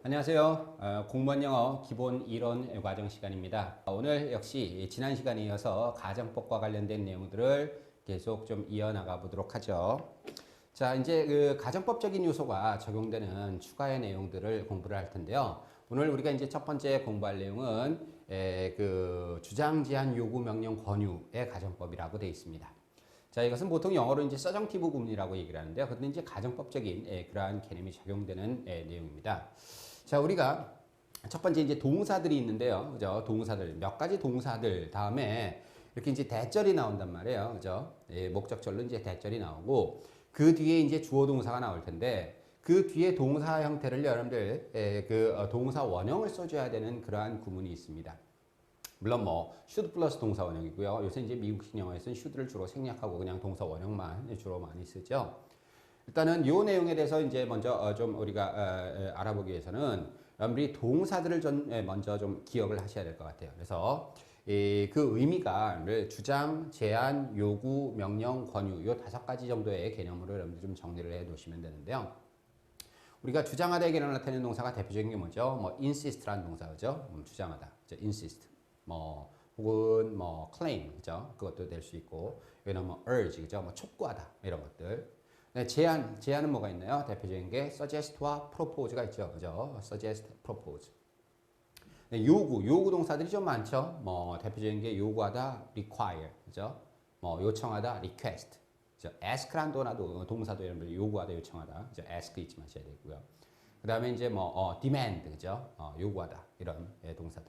안녕하세요. 공무원 영어 기본 이론 과정 시간입니다. 오늘 역시 지난 시간에 이어서 가정법과 관련된 내용들을 계속 좀 이어나가 보도록 하죠. 자, 이제 그 가정법적인 요소가 적용되는 추가의 내용들을 공부를 할 텐데요. 오늘 우리가 이제 첫 번째 공부할 내용은 그 주장, 제한, 요구, 명령, 권유의 가정법이라고 되어 있습니다. 자, 이것은 보통 영어로 이제 서정티브 구문이라고 얘기를 하는데요. 그런데 이제 가정법적인 그러한 개념이 적용되는 내용입니다. 자, 우리가 첫 번째 이제 동사들이 있는데요. 그죠? 동사들, 몇 가지 동사들 다음에 이렇게 이제 대절이 나온단 말이에요. 그죠? 목적절로 이제 대절이 나오고 그 뒤에 이제 주어 동사가 나올 텐데 그 뒤에 동사 형태를 여러분들 동사 원형을 써줘야 되는 그러한 구문이 있습니다. 물론 뭐 should 플러스 동사 원형이고요. 요새 이제 미국식 영어에서는 should를 주로 생략하고 그냥 동사 원형만 주로 많이 쓰죠. 일단은 이 내용에 대해서 이제 먼저 좀 우리가 알아보기 위해서는 여러분들이 동사들을 먼저 좀 기억을 하셔야 될 것 같아요. 그래서 그 의미가 주장, 제한, 요구, 명령, 권유 이 5가지 정도의 개념으로 여러분들 좀 정리를 해 놓으시면 되는데요. 우리가 주장하다의 개념을 나타내는 동사가 대표적인 게 뭐죠? 뭐 insist라는 동사죠. 주장하다, insist. 뭐 혹은 뭐 claim, 그죠? 그것도 될 수 있고, 여기는 뭐 urge, 그죠? 뭐 촉구하다 이런 것들. 네, 제안은 뭐가 있나요? 대표적인 게 suggest와 propose가 있죠. 그죠? suggest, propose. 네, 요구 동사들이 좀 많죠. 뭐 대표적인 게 요구하다, require, 그죠? 뭐 요청하다, request. 그죠? ask란 동사도 여러분들 요구하다, 요청하다. 그죠? ask 잊지 마셔야 되고요. 그다음에 이제 뭐 demand, 그죠? 요구하다 이런 동사들.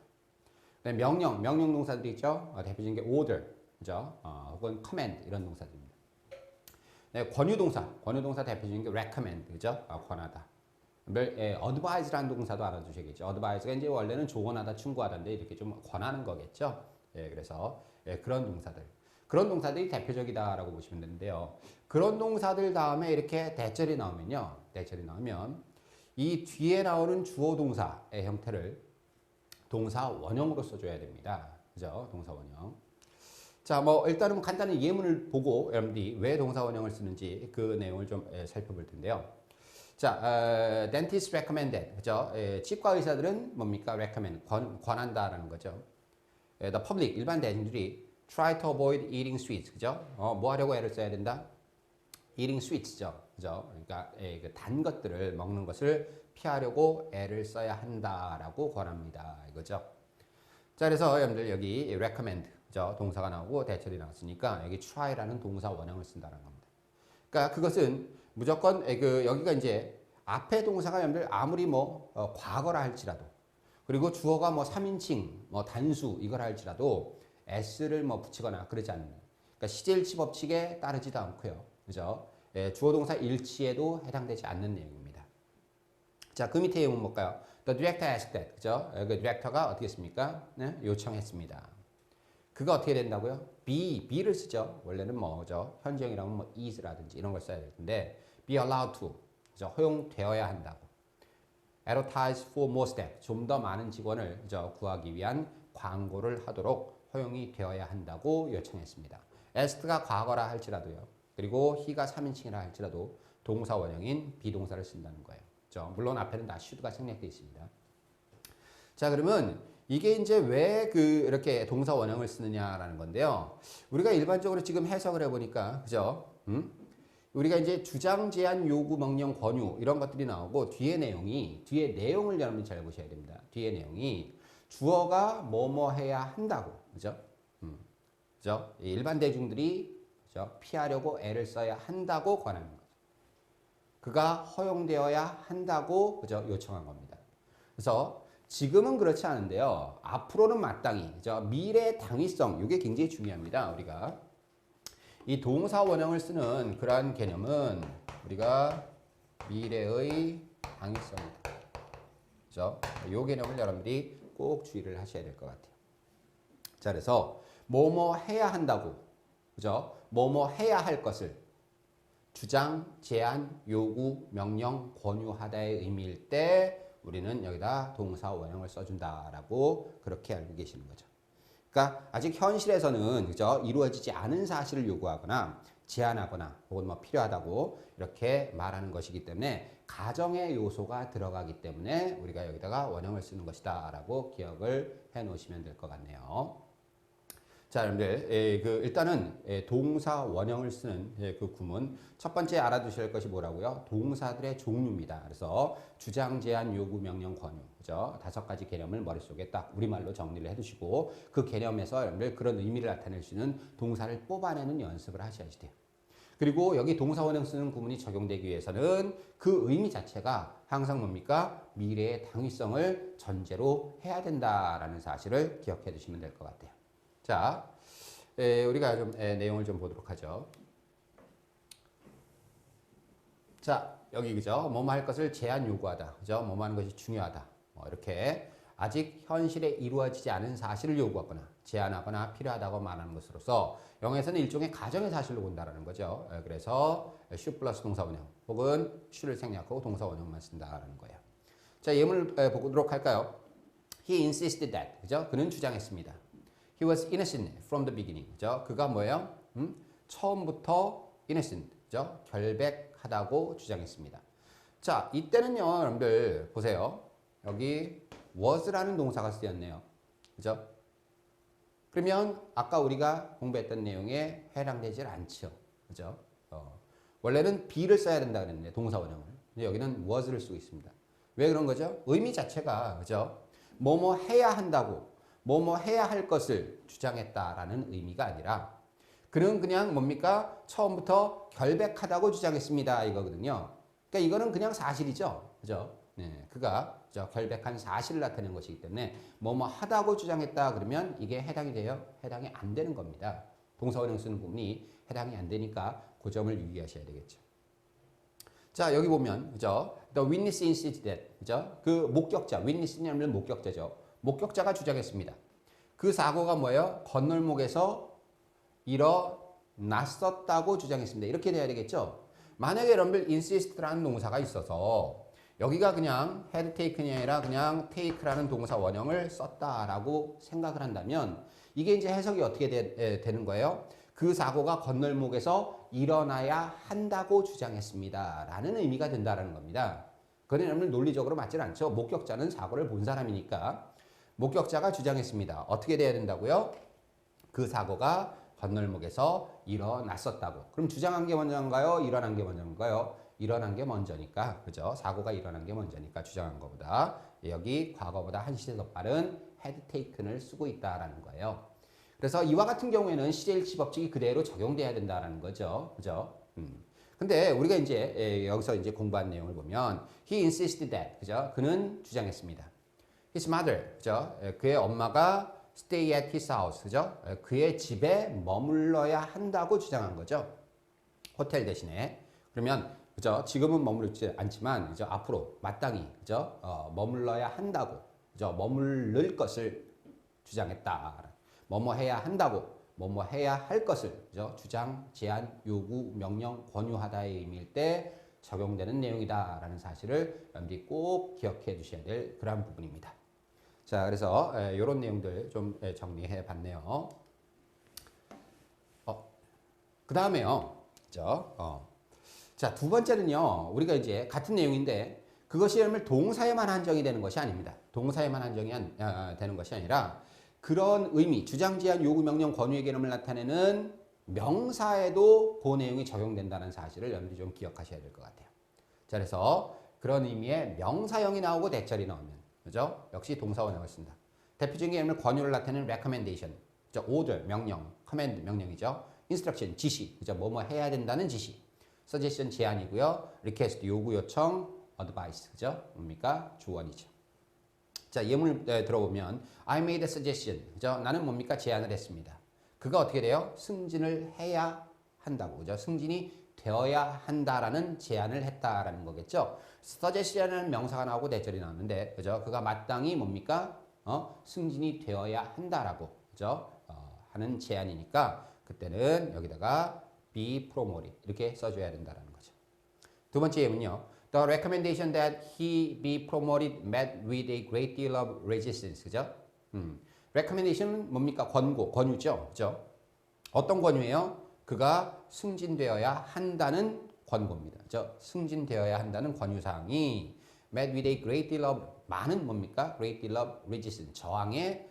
그다음에 명령 동사들이 있죠. 대표적인 게 order, 그죠? 혹은 command 이런 동사들입니다. 네, 권유동사 대표적인 게 recommend, 그죠? 권하다. advise라는 동사도 알아두셔야겠죠. advise가 이제 원래는 조언하다, 충고하다인데 이렇게 좀 권하는 거겠죠. 그래서 그런 동사들이 대표적이다라고 보시면 되는데요. 그런 동사들 다음에 이렇게 대절이 나오면 이 뒤에 나오는 주어 동사의 형태를 동사 원형으로 써줘야 됩니다. 그죠? 동사 원형. 자, 뭐 일단은 간단히 예문을 보고 여러분들이 왜 동사 원형을 쓰는지 그 내용을 좀 살펴볼 텐데요. 자, dentist recommended, 그죠? 치과 의사들은 뭡니까? recommend, 권한다라는 거죠. the public, 일반 대중들이 try to avoid eating sweets, 그죠? 뭐 하려고 애를 써야 된다? eating sweets죠, 그죠? 그러니까 그 단 것들을 먹는 것을 피하려고 애를 써야 한다라고 권합니다, 이거죠. 자, 그래서 여러분들 여기 recommend, 동사가 나오고 대절이 나왔으니까 여기 try라는 동사 원형을 쓴다는 겁니다. 그러니까 그것은 무조건 여기가 이제 앞에 동사가 여러분들 아무리 뭐 과거라 할지라도 그리고 주어가 뭐 3인칭, 뭐 단수 이걸 할지라도 s를 뭐 붙이거나 그러지 않는. 그러니까 시제일치 법칙에 따르지도 않고요. 그죠? 주어 동사 일치에도 해당되지 않는 내용입니다. 자, 그 밑에 예문 볼까요? The director asked that. 그죠? 그 디렉터가 어떻게 했습니까? 네? 요청했습니다. 그가 어떻게 된다고요? be를 쓰죠. 원래는 뭐죠? 현재형이라면 뭐 is라든지 이런 걸 써야 될 텐데 be allowed to, 그죠? 허용되어야 한다고. advertise for more staff, 좀 더 많은 직원을 구하기 위한 광고를 하도록 허용이 되어야 한다고 요청했습니다. asked가 과거라 할지라도요. 그리고 he가 3인칭이라 할지라도 동사 원형인 비동사를 쓴다는 거예요. 그죠? 물론 앞에는 다 should가 생략되어 있습니다. 자, 그러면 이게 이제 왜 이렇게 동사 원형을 쓰느냐라는 건데요. 우리가 일반적으로 지금 해석을 해보니까, 그죠? 우리가 이제 주장, 제한, 요구, 명령, 권유 이런 것들이 나오고 뒤에 내용을 여러분이 잘 보셔야 됩니다. 뒤에 내용이 주어가 뭐뭐 해야 한다고, 그죠? 그죠? 일반 대중들이 그죠? 피하려고 애를 써야 한다고 권하는 거죠. 그가 허용되어야 한다고 그죠? 요청한 겁니다. 그래서 지금은 그렇지 않은데요. 앞으로는 마땅히, 그죠? 미래 당위성, 이게 굉장히 중요합니다. 우리가 이 동사 원형을 쓰는 그러한 개념은 우리가 미래의 당위성이다. 그죠? 이 개념을 여러분들이 꼭 주의를 하셔야 될 것 같아요. 자, 그래서 뭐뭐 해야 한다고, 그죠? 뭐뭐 해야 할 것을 주장, 제한, 요구, 명령, 권유하다의 의미일 때 우리는 여기다 동사 원형을 써준다라고 그렇게 알고 계시는 거죠. 그러니까 아직 현실에서는 그죠? 이루어지지 않은 사실을 요구하거나 제한하거나 혹은 뭐 필요하다고 이렇게 말하는 것이기 때문에 가정의 요소가 들어가기 때문에 우리가 여기다가 원형을 쓰는 것이다 라고 기억을 해 놓으시면 될 것 같네요. 자, 여러분들, 일단은 동사 원형을 쓰는 그 구문 첫 번째 알아두셔야 할 것이 뭐라고요? 동사들의 종류입니다. 그래서 주장, 제한, 요구, 명령, 권유, 그죠? 5가지 개념을 머릿속에 딱 우리말로 정리를 해두시고 그 개념에서 여러분들 그런 의미를 나타낼 수 있는 동사를 뽑아내는 연습을 하셔야지 돼요. 그리고 여기 동사 원형 쓰는 구문이 적용되기 위해서는 그 의미 자체가 항상 뭡니까? 미래의 당위성을 전제로 해야 된다라는 사실을 기억해 두시면 될 것 같아요. 자, 우리가 좀 내용을 좀 보도록 하죠. 자, 여기 그죠? 뭐뭐 할 것을 제한 요구하다. 그죠? 뭐뭐 하는 것이 중요하다. 이렇게 아직 현실에 이루어지지 않은 사실을 요구하거나 제한하거나 필요하다고 말하는 것으로서 영어에서는 일종의 가정의 사실로 본다라는 거죠. 그래서 should 플러스 동사 원형 혹은 should를 생략하고 동사 원형만 쓴다라는 거예요. 자, 예문을 보도록 할까요? He insisted that. 그죠? 그는 주장했습니다. He was innocent from the beginning. 그죠? 그가 뭐예요? 처음부터 innocent. 그죠? 결백하다고 주장했습니다. 자, 이때는요, 여러분들 보세요. 여기 was라는 동사가 쓰였네요. 그죠? 그러면 아까 우리가 공부했던 내용에 해당되질 않죠. 그죠? 원래는 be를 써야 된다 그랬는데 동사 원형을. 근데 여기는 was를 쓰고 있습니다. 왜 그런 거죠? 의미 자체가 그죠? 뭐뭐 해야 한다고 뭐뭐 해야 할 것을 주장했다라는 의미가 아니라 그는 그냥 뭡니까? 처음부터 결백하다고 주장했습니다. 이거거든요. 그러니까 이거는 그냥 사실이죠. 그죠? 네, 그가 결백한 사실을 나타내는 것이기 때문에 뭐뭐 하다고 주장했다 그러면 이게 해당이 돼요? 해당이 안 되는 겁니다. 동사원형 쓰는 부분이 해당이 안 되니까 그 점을 유의하셔야 되겠죠. 자, 여기 보면 그죠? The witness insisted that. 그죠? 그 목격자, witness는 목격자죠. 목격자가 주장했습니다. 그 사고가 뭐예요? 건널목에서 일어났었다고 주장했습니다. 이렇게 돼야 되겠죠? 만약에 여러분들 insist라는 동사가 있어서 여기가 그냥 had taken이 아니라 그냥 take라는 동사 원형을 썼다라고 생각을 한다면 이게 이제 해석이 어떻게 되는 거예요? 그 사고가 건널목에서 일어나야 한다고 주장했습니다. 라는 의미가 된다는 겁니다. 그건 여러분들 논리적으로 맞질 않죠. 목격자는 사고를 본 사람이니까 목격자가 주장했습니다. 어떻게 돼야 된다고요? 그 사고가 건널목에서 일어났었다고. 그럼 주장한 게 먼저인가요? 일어난 게 먼저인가요? 일어난 게 먼저니까, 그죠? 사고가 일어난 게 먼저니까 주장한 것보다 여기 과거보다 한 시대 더 빠른 had taken을 쓰고 있다라는 거예요. 그래서 이와 같은 경우에는 시제일치 법칙이 그대로 적용돼야 된다라는 거죠, 그죠? 근데 우리가 이제 여기서 이제 공부한 내용을 보면 he insisted that, 그죠? 그는 주장했습니다. His mother, 그죠? 그의 엄마가 stay at his house, 그죠? 그의 집에 머물러야 한다고 주장한 거죠. 호텔 대신에. 그러면 그죠? 지금은 머무르지 않지만 그죠? 앞으로 마땅히 그죠? 머물러야 한다고, 그죠? 머무를 것을 주장했다. 뭐뭐 해야 한다고, 뭐뭐 해야 할 것을 그죠? 주장, 제한, 요구, 명령, 권유하다의 의미일 때 적용되는 내용이다라는 사실을 여러분들이 꼭 기억해 두셔야 될 그런 부분입니다. 자, 그래서 이런 내용들 좀 정리해 봤네요. 그 다음에요. 그죠? 자, 두 번째는요. 우리가 이제 같은 내용인데 그것이 여러분 동사에만 한정이 되는 것이 아닙니다. 동사에만 한정이 되는 것이 아니라 그런 의미, 주장, 제한, 요구, 명령, 권유의 개념을 나타내는 명사에도 그 내용이 적용된다는 사실을 여러분들이 좀 기억하셔야 될 것 같아요. 자, 그래서 그런 의미의 명사형이 나오고 대절이 나오면 그죠? 역시 동사원형을 쓴다. 대표적인 예를 권유를 나타내는 recommendation, 그죠? order, 명령, command, 명령이죠. instruction, 지시, 그죠? 뭐뭐 해야 된다는 지시. suggestion, 제안이고요. request, 요구, 요청, advice, 그죠? 뭡니까? 조언이죠. 자, 예문을 들어보면 I made a suggestion, 그죠? 나는 뭡니까? 제안을 했습니다. 그가 어떻게 돼요? 승진을 해야 한다고, 그죠? 승진이 되어야 한다라는 제안을 했다라는 거겠죠. suggestion이라는 명사가 나오고 대절이 나오는데, 그죠? 그가 마땅히 뭡니까? 승진이 되어야 한다라고, 그죠? 하는 제안이니까 그때는 여기다가 be promoted 이렇게 써줘야 된다라는 거죠. 두 번째 예문요. The recommendation that he be promoted met with a great deal of resistance, 그죠? recommendation은 뭡니까? 권고, 권유죠, 그죠? 어떤 권유예요? 그가 승진되어야 한다는 권고입니다. 그죠? 승진되어야 한다는 권유사항이 met with a great deal of 많은 뭡니까? great deal of resistance 저항에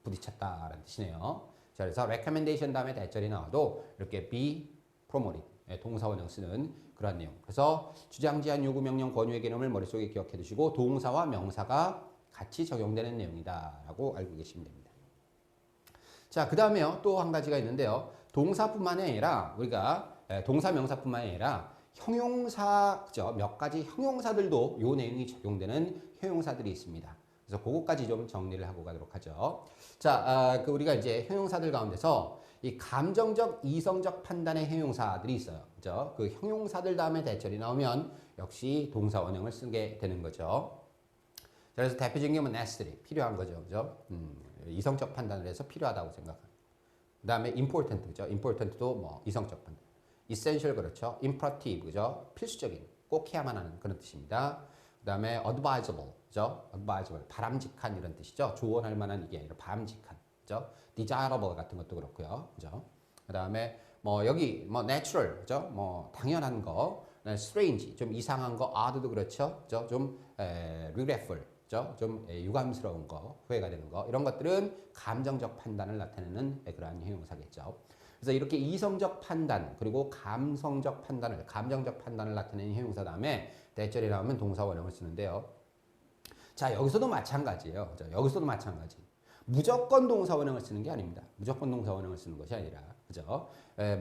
부딪혔다라는 뜻이네요. 자, 그래서 recommendation 다음에 대절이 나와도 이렇게 be promoted 동사원형 쓰는 그런 내용. 그래서 주장, 제한, 요구, 명령, 권유의 개념을 머릿속에 기억해 두시고 동사와 명사가 같이 적용되는 내용이다라고 알고 계시면 됩니다. 자, 그 다음에요. 또 한 가지가 있는데요. 동사뿐만이 아니라 우리가 동사, 명사뿐만이 아니라 형용사, 그죠? 몇 가지 형용사들도 요 내용이 적용되는 형용사들이 있습니다. 그래서 그것까지 좀 정리를 하고 가도록 하죠. 자, 우리가 이제 형용사들 가운데서 이 감정적, 이성적 판단의 형용사들이 있어요. 그죠? 그 형용사들 다음에 대절이 나오면 역시 동사 원형을 쓰게 되는 거죠. 자, 그래서 대표적인 게 뭐 necessary, 필요한 거죠. 그죠? 이성적 판단을 해서 필요하다고 생각합니다. 그 다음에 important, 그죠? important도 뭐 이성적 판단. essential, 그렇죠? imperative, 그죠? 필수적인, 꼭 해야만 하는 그런 뜻입니다. 그 다음에 advisable, 그죠? advisable, 바람직한 이런 뜻이죠. 조언할 만한 이게 아니라 바람직한, 그죠? desirable 같은 것도 그렇고요. 그죠? 그 다음에 뭐 여기 뭐 natural, 그죠? 뭐 당연한 거, strange, 좀 이상한 거, odd도 그렇죠? 그죠? 좀 regretful, 좀 유감스러운 거, 후회가 되는 거 이런 것들은 감정적 판단을 나타내는 그러한 형용사겠죠. 그래서 이렇게 이성적 판단 그리고 감성적 판단을 감정적 판단을 나타내는 형용사 다음에 대절이 나오면 동사 원형을 쓰는데요. 자, 여기서도 마찬가지예요. 여기서도 마찬가지. 무조건 동사 원형을 쓰는 게 아닙니다. 무조건 동사 원형을 쓰는 것이 아니라 그죠?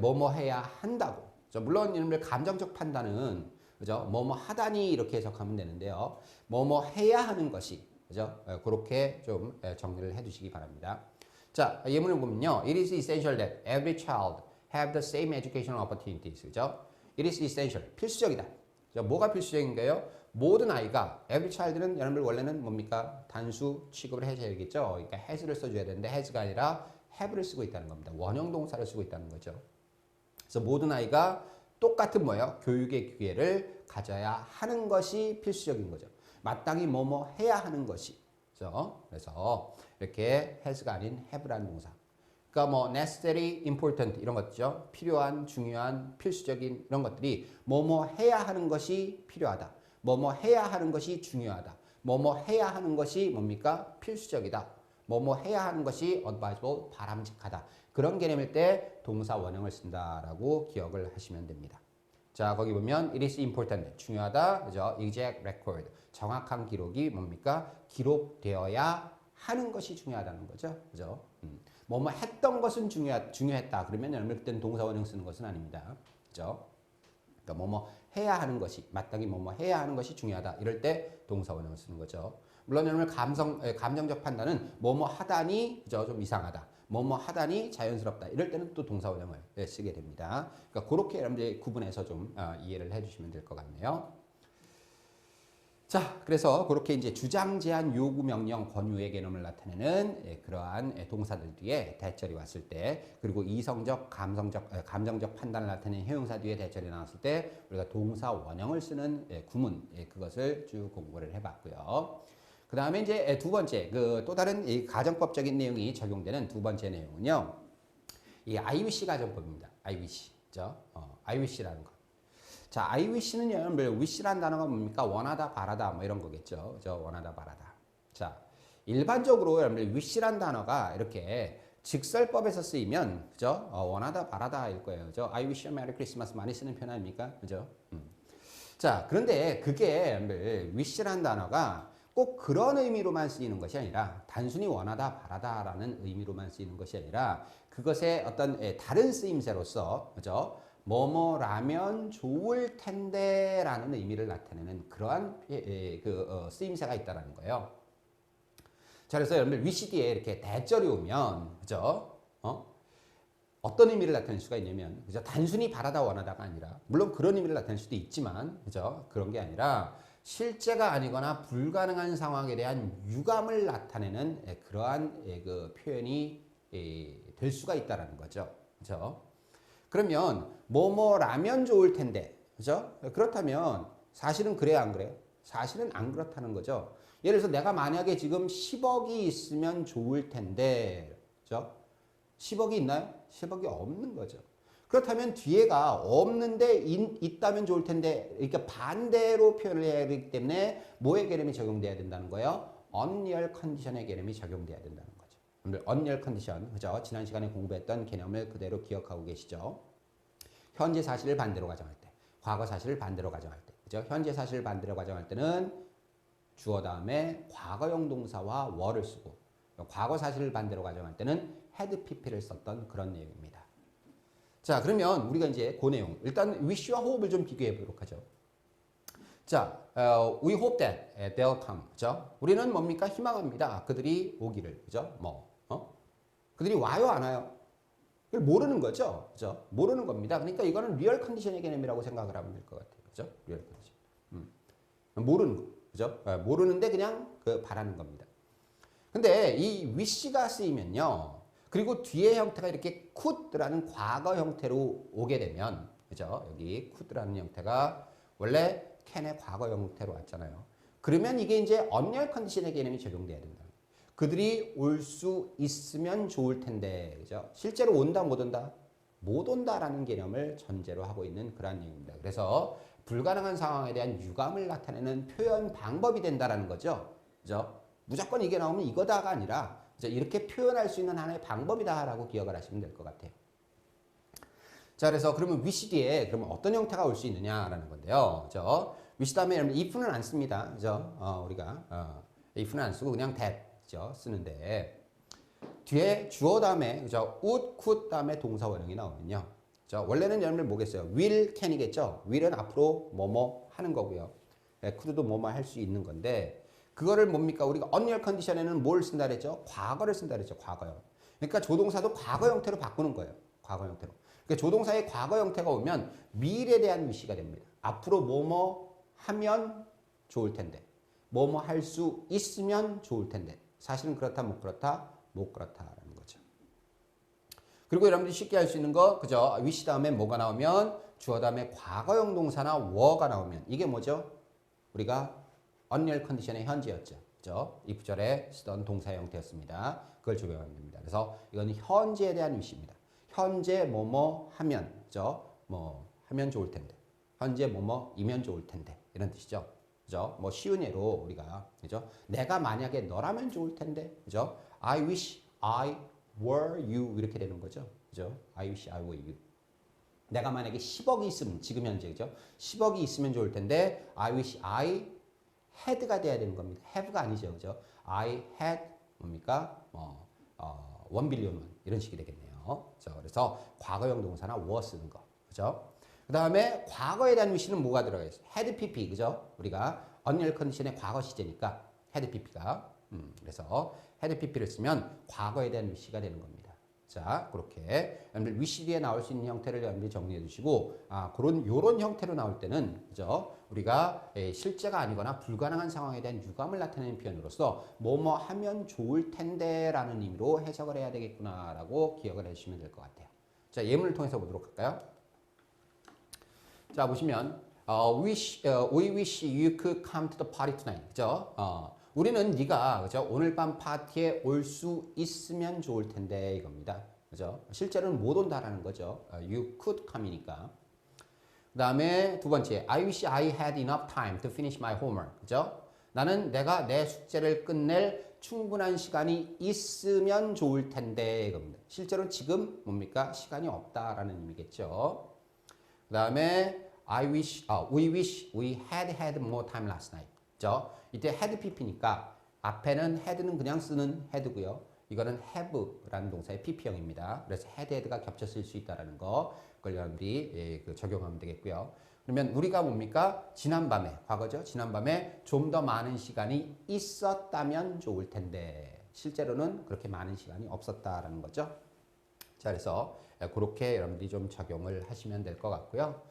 뭐뭐 해야 한다고. 물론 이런 감정적 판단은 그죠? 뭐뭐 하다니 이렇게 해석하면 되는데요. 뭐뭐 해야 하는 것이 그죠? 그렇게 좀 정리를 해 두시기 바랍니다. 자, 예문을 보면요. It is essential that every child have the same educational opportunities. 그죠? It is essential. 필수적이다. 그죠? 뭐가 필수적인가요? 모든 아이가 every child는 여러분들 원래는 뭡니까? 단수 취급을 해줘야겠죠. 그러니까 has를 써줘야 되는데 has가 아니라 have를 쓰고 있다는 겁니다. 원형 동사를 쓰고 있다는 거죠. 그래서 모든 아이가 똑같은 뭐예요? 교육의 기회를 가져야 하는 것이 필수적인 거죠. 마땅히 뭐뭐 해야 하는 것이. 그렇죠? 그래서 이렇게 has가 아닌 have라는 동사. 그러니까 뭐 necessary, important 이런 것죠. 필요한, 중요한, 필수적인 이런 것들이 뭐뭐 해야 하는 것이 필요하다. 뭐뭐 해야 하는 것이 중요하다. 뭐뭐 해야 하는 것이 뭡니까? 필수적이다. 뭐뭐 해야 하는 것이 advisable, 바람직하다. 그런 개념일 때 동사 원형을 쓴다라고 기억을 하시면 됩니다. 자, 거기 보면 it is important, 중요하다, 그죠? exact record, 정확한 기록이 뭡니까? 기록되어야 하는 것이 중요하다는 거죠, 그죠? 뭐뭐 했던 것은 중요했다. 그러면 여러분 그때는 동사 원형 쓰는 것은 아닙니다, 그죠? 그러니까 뭐뭐 해야 하는 것이 마땅히 뭐뭐 해야 하는 것이 중요하다. 이럴 때 동사 원형을 쓰는 거죠. 물론 여러분 감정적 판단은 뭐뭐 하다니 그죠? 좀 이상하다. 뭐뭐 하다니 자연스럽다. 이럴 때는 또 동사 원형을 쓰게 됩니다. 그러니까 그렇게 여러분들이 구분해서 좀 이해를 해주시면 될 것 같네요. 자, 그래서 그렇게 이제 주장, 제한, 요구, 명령, 권유의 개념을 나타내는 그러한 동사들 뒤에 대절이 왔을 때, 그리고 이성적, 감정적 판단을 나타내는 형용사 뒤에 대절이 나왔을 때 우리가 동사 원형을 쓰는 구문, 그것을 쭉 공부를 해봤고요. 그 다음에 이제 두 번째, 또 다른 이 가정법적인 내용이 적용되는 두 번째 내용은요, 이 I wish 가정법입니다. I wish, 그죠? I wish라는 거. 자, I wish는 여러분들 wish라는 단어가 뭡니까? 원하다, 바라다, 뭐 이런 거겠죠. 그죠? 원하다, 바라다. 자, 일반적으로 여러분들 wish라는 단어가 이렇게 직설법에서 쓰이면, 그죠? 원하다, 바라다일 거예요. 그죠? I wish you a Merry Christmas 많이 쓰는 표현 아닙니까? 그죠? 자, 그런데 그게 여러분들 wish라는 단어가 꼭 그런 의미로만 쓰이는 것이 아니라 단순히 원하다, 바라다라는 의미로만 쓰이는 것이 아니라 그것의 어떤 다른 쓰임새로서, 그죠? 뭐뭐라면 좋을 텐데라는 의미를 나타내는 그러한 쓰임새가 있다는 거예요. 자, 그래서 여러분들 wish 뒤에 이렇게 대절이 오면, 그죠? 어떤 의미를 나타낼 수가 있냐면, 그죠? 단순히 바라다, 원하다가 아니라, 물론 그런 의미를 나타낼 수도 있지만, 그죠? 그런 게 아니라, 실제가 아니거나 불가능한 상황에 대한 유감을 나타내는 그러한 그 표현이 될 수가 있다는 거죠. 그죠? 그러면 뭐뭐라면 좋을 텐데, 그죠? 그렇다면 사실은 그래요, 안 그래요? 사실은 안 그렇다는 거죠. 예를 들어서 내가 만약에 지금 10억이 있으면 좋을 텐데, 그죠? 10억이 있나요? 10억이 없는 거죠. 그렇다면 뒤에가 없는데 있다면 좋을 텐데, 그러니까 반대로 표현을 해야 되기 때문에 뭐의 개념이 적용돼야 된다는 거예요? 언리얼 컨디션의 개념이 적용돼야 된다는 거죠. 여러분들 언리얼 컨디션, 그죠? 지난 시간에 공부했던 개념을 그대로 기억하고 계시죠? 현재 사실을 반대로 가정할 때, 과거 사실을 반대로 가정할 때, 그죠? 현재 사실을 반대로 가정할 때는 주어 다음에 과거형 동사와 were를 쓰고, 과거 사실을 반대로 가정할 때는 had pp를 썼던 그런 내용입니다. 자, 그러면 우리가 이제 그 내용, 일단 wish와 hope을 좀 비교해 보도록 하죠. 자, we hope that they'll come. 그죠? 우리는 뭡니까? 희망합니다. 그들이 오기를. 그죠? 그들이 와요, 안 와요? 이걸 모르는 거죠. 그죠? 모르는 겁니다. 그러니까 이거는 리얼 컨디션의 개념이라고 생각을 하면 될 것 같아요. 그죠? 리얼 컨디션. 모르는 거. 그죠? 모르는데 그냥 바라는 겁니다. 근데 이 wish가 쓰이면요. 그리고 뒤에 형태가 이렇게 could라는 과거 형태로 오게 되면, 그죠? 여기 could라는 형태가 원래 can의 과거 형태로 왔잖아요. 그러면 이게 이제 언리얼 컨디션의 개념이 적용돼야 된다. 그들이 올 수 있으면 좋을 텐데, 그죠? 실제로 온다, 못 온다? 못 온다라는 개념을 전제로 하고 있는 그런 내용입니다. 그래서 불가능한 상황에 대한 유감을 나타내는 표현 방법이 된다라는 거죠. 그죠? 무조건 이게 나오면 이거다가 아니라 이렇게 표현할 수 있는 하나의 방법이다라고 기억을 하시면 될 것 같아요. 자, 그래서 그러면 wish 뒤에 그러면 어떤 형태가 올 수 있느냐라는 건데요. 그죠? wish 다음에 if는 안 씁니다. 그죠? 우리가 if는 안 쓰고 그냥 that 그죠? 쓰는데 뒤에 주어 다음에 그죠? would, could 다음에 동사 원형이 나오면요. 그죠? 원래는 여러분들 뭐겠어요? will, can이겠죠? will은 앞으로 뭐뭐 하는 거고요. could도 뭐뭐 할 수 있는 건데 그거를 뭡니까? 우리가 언리얼 컨디션에는 뭘 쓴다 그랬죠? 과거를 쓴다 그랬죠. 과거요. 그러니까 조동사도 과거 형태로 바꾸는 거예요. 과거 형태로. 그러니까 조동사의 과거 형태가 오면 미래에 대한 위시가 됩니다. 앞으로 뭐뭐 하면 좋을 텐데. 뭐뭐 할 수 있으면 좋을 텐데. 사실은 그렇다, 못 그렇다, 못 그렇다라는 거죠. 그리고 여러분들이 쉽게 할 수 있는 거, 그죠? 위시 다음에 뭐가 나오면 주어 다음에 과거형 동사나 were가 나오면 이게 뭐죠? 우리가 언리얼 컨디션의 현재였죠. 그죠? 이 구절에 쓰던 동사 형태였습니다. 그걸 적용하면 됩니다. 그래서 이건 현재에 대한 위시입니다. 현재 뭐뭐 하면, 그죠? 뭐 하면 좋을 텐데. 현재 뭐뭐이면 좋을 텐데. 이런 뜻이죠. 그죠? 뭐 쉬운 예로 우리가, 그죠? 내가 만약에 너라면 좋을 텐데. 그죠? I wish I were you. 이렇게 되는 거죠. 그죠? I wish I were you. 내가 만약에 10억이 있으면, 지금 현재, 그죠? 10억이 있으면 좋을 텐데, I wish I had가 돼야 되는 겁니다. have가 아니죠. 그죠? I had 뭡니까? 1 billion won 이런 식이 되겠네요. 그죠? 그래서 과거형 동사나 were 쓰는 거. 그죠? 그 다음에 과거에 대한 위시는 뭐가 들어가 있어요? had pp. 그죠? 우리가 언리얼 컨디션의 과거 시제니까 had pp가 그래서 had pp를 쓰면 과거에 대한 위시가 되는 겁니다. 자, 그렇게 여러분들 위시 뒤에 나올 수 있는 형태를 여러분들이 정리해 주시고, 요런 형태로 나올 때는, 그죠? 우리가 실제가 아니거나 불가능한 상황에 대한 유감을 나타내는 표현으로서 뭐뭐 하면 좋을 텐데 라는 의미로 해석을 해야 되겠구나라고 기억을 해 주시면 될 것 같아요. 자, 예문을 통해서 보도록 할까요? 자, 보시면 we wish you could come to the party tonight. 그죠? 우리는 네가 그죠? 오늘 밤 파티에 올 수 있으면 좋을 텐데 이겁니다. 그죠? 실제로는 못 온다라는 거죠. You could come이니까. 그다음에 두 번째, I wish I had enough time to finish my homework. 그죠? 나는 내가 내 숙제를 끝낼 충분한 시간이 있으면 좋을 텐데 이겁니다. 실제로는 지금 뭡니까? 시간이 없다라는 의미겠죠. 그다음에 we wish we had more time last night. 그죠? 이때 had pp니까 앞에는 had는 그냥 쓰는 had고요. 이거는 have라는 동사의 pp형입니다. 그래서 had가 겹쳐 쓸 수 있다라는 거 그걸 여러분들이 적용하면 되겠고요. 그러면 우리가 뭡니까? 지난밤에, 과거죠? 지난밤에 좀 더 많은 시간이 있었다면 좋을 텐데 실제로는 그렇게 많은 시간이 없었다라는 거죠. 자, 그래서 그렇게 여러분들이 좀 적용을 하시면 될 것 같고요.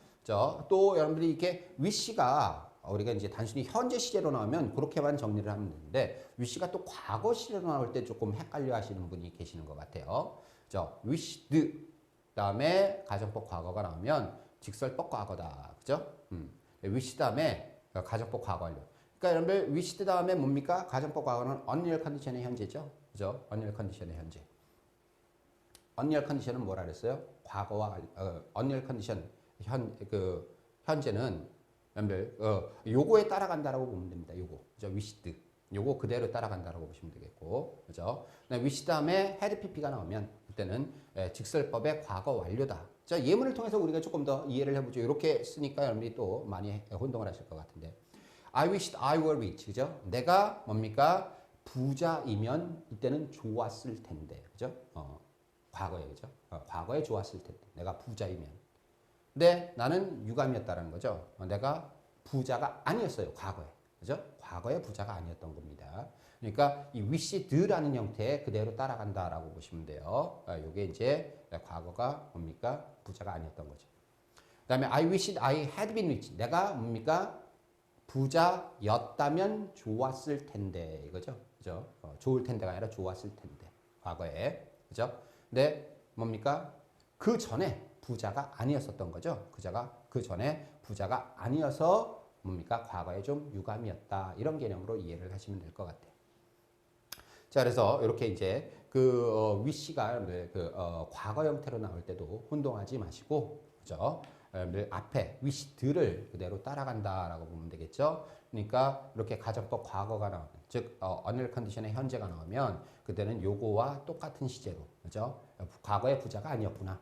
또 여러분들이 이렇게 wish가 우리가 이제 단순히 현재 시제로 나오면 그렇게만 정리를 하면 되는데 wish가 또 과거 시제로 나올 때 조금 헷갈려 하시는 분이 계시는 것 같아요. wished 다음에 가정법 과거가 나오면 직설법 과거다. 그죠? wish 다음에 가정법 과거 완료. 그러니까 여러분들 wished 다음에 뭡니까? 가정법 과거는 언리얼 컨디션의 현재죠. 그죠? 언리얼 컨디션의 현재. 언리얼 컨디션은 뭐라 그랬어요? 과거와 언리얼 컨디션 현재는 여러분들 요거에 따라간다라고 보면 됩니다. 요거 그죠? wished 요거 그대로 따라간다라고 보시면 되겠고 그죠? wish 다음에 had pp가 나오면 그때는 직설법의 과거 완료다. 자, 예문을 통해서 우리가 조금 더 이해를 해보죠. 이렇게 쓰니까 여러분들이 또 많이 혼동을 하실 것 같은데 I wished I were rich 그죠? 내가 뭡니까? 부자이면 이때는 좋았을 텐데 그죠? 과거에 그죠? 과거에 좋았을 텐데 내가 부자이면 근데 나는 유감이었다는 거죠. 내가 부자가 아니었어요. 과거에 그죠? 과거에 부자가 아니었던 겁니다. 그러니까 이 wished라는 형태 그대로 따라간다라고 보시면 돼요. 이게 이제 과거가 뭡니까? 부자가 아니었던 거죠. 그다음에 I wished I had been rich. 내가 뭡니까? 부자였다면 좋았을 텐데 이거죠. 그죠? 좋을 텐데가 아니라 좋았을 텐데. 과거에. 그죠? 근데 뭡니까? 그 전에 부자가 아니었었던 거죠. 그 전에 부자가 아니어서 뭡니까? 과거에 좀 유감이었다. 이런 개념으로 이해를 하시면 될 것 같아요. 자, 그래서 이렇게 이제 wish가 과거 형태로 나올 때도 혼동하지 마시고, 그죠? 앞에 wished를 그대로 따라간다라고 보면 되겠죠. 그러니까 이렇게 가정법 과거가 나오면, 즉 언리얼 컨디션의 현재가 나오면 그때는 요거와 똑같은 시제로, 그죠? 과거의 부자가 아니었구나.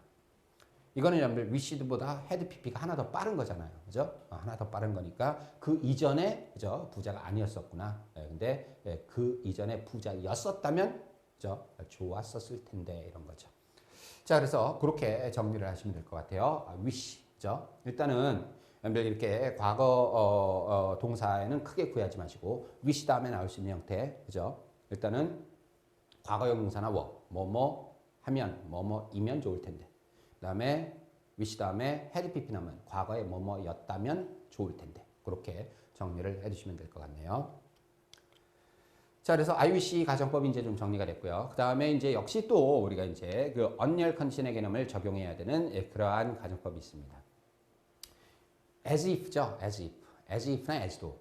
이거는 여러분들 wished보다 had pp가 하나 더 빠른 거잖아요. 그죠? 하나 더 빠른 거니까 그 이전에 그죠? 부자가 아니었었구나. 근데 그 이전에 부자였었다면 그죠? 좋았었을 텐데 이런 거죠. 자, 그래서 그렇게 정리를 하시면 될 것 같아요. wish. 그죠? 일단은 여러분들 이렇게 과거 동사에는 크게 구애하지 마시고 wish 다음에 나올 수 있는 형태. 그죠? 일단은 과거형 동사나 뭐뭐 하면 뭐뭐이면 좋을 텐데. 그다음에 wish 다음에 had pp 나면 과거에 뭐뭐였다면 좋을 텐데 그렇게 정리를 해주시면 될 것 같네요. 자, 그래서 I wish 가정법이 이제 좀 정리가 됐고요. 그다음에 이제 역시 또 우리가 이제 그 언리얼 컨디션의 개념을 적용해야 되는 그러한 가정법이 있습니다. as if죠, as if나 as though.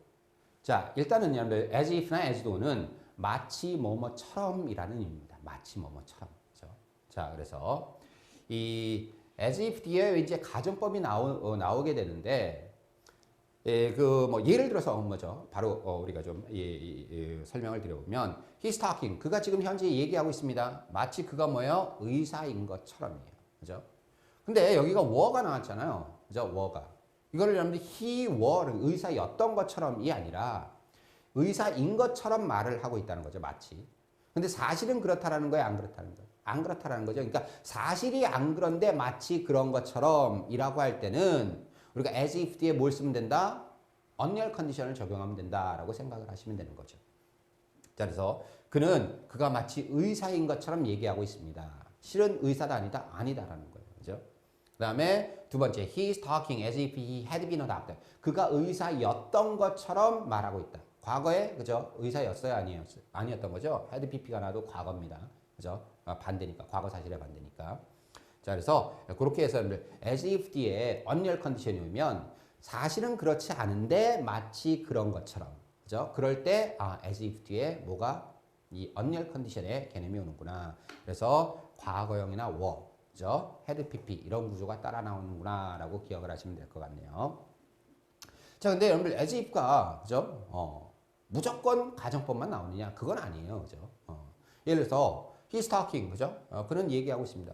자, 일단은 여러분들 as if나 as though는 마치 뭐뭐처럼이라는 의미입니다. 마치 뭐뭐처럼. 그렇죠? 자, 그래서 이 as if 뒤에 이제 가정법이 나오게 되는데 예를 들어서 뭐죠? 바로 우리가 좀 설명을 드려보면 he's talking 그가 지금 현재 얘기하고 있습니다. 마치 그가 뭐예요? 의사인 것처럼이에요. 그죠? 근데 여기가 were가 나왔잖아요. 그죠? were가 이거를 여러분들 he were 의사였던 것처럼이 아니라 의사인 것처럼 말을 하고 있다는 거죠. 마치. 근데 사실은 그렇다라는 거예요? 안 그렇다는 거예요? 안 그렇다라는 거죠. 그러니까 사실이 안 그런데 마치 그런 것처럼 이라고 할 때는 우리가 as if 뒤에 뭘 쓰면 된다? 언리얼 컨디션을 적용하면 된다라고 생각을 하시면 되는 거죠. 자, 그래서 그가 마치 의사인 것처럼 얘기하고 있습니다. 실은 의사다 아니다? 아니다라는 거예요. 그죠? 그 다음에 두 번째, he is talking as if he had been a doctor. 그가 의사였던 것처럼 말하고 있다. 과거에 그죠? 의사였어요? 아니었던 거죠? had pp가 나도 과거입니다. 그죠? 반대니까. 과거 사실의 반대니까. 자, 그래서 그렇게 해서 as if 뒤에 언리얼 컨디션이 오면 사실은 그렇지 않은데 마치 그런 것처럼. 그죠? 그럴 때 as if 뒤에 뭐가 이 언리얼 컨디션의 개념이 오는구나. 그래서 과거형이나 were, 그죠? had pp 이런 구조가 따라 나오는구나라고 기억을 하시면 될 것 같네요. 자, 근데 여러분들 as if가 그죠? 무조건 가정법만 나오느냐? 그건 아니에요. 그죠? 예를 들어서 he's talking, 그죠? 그는 얘기하고 있습니다.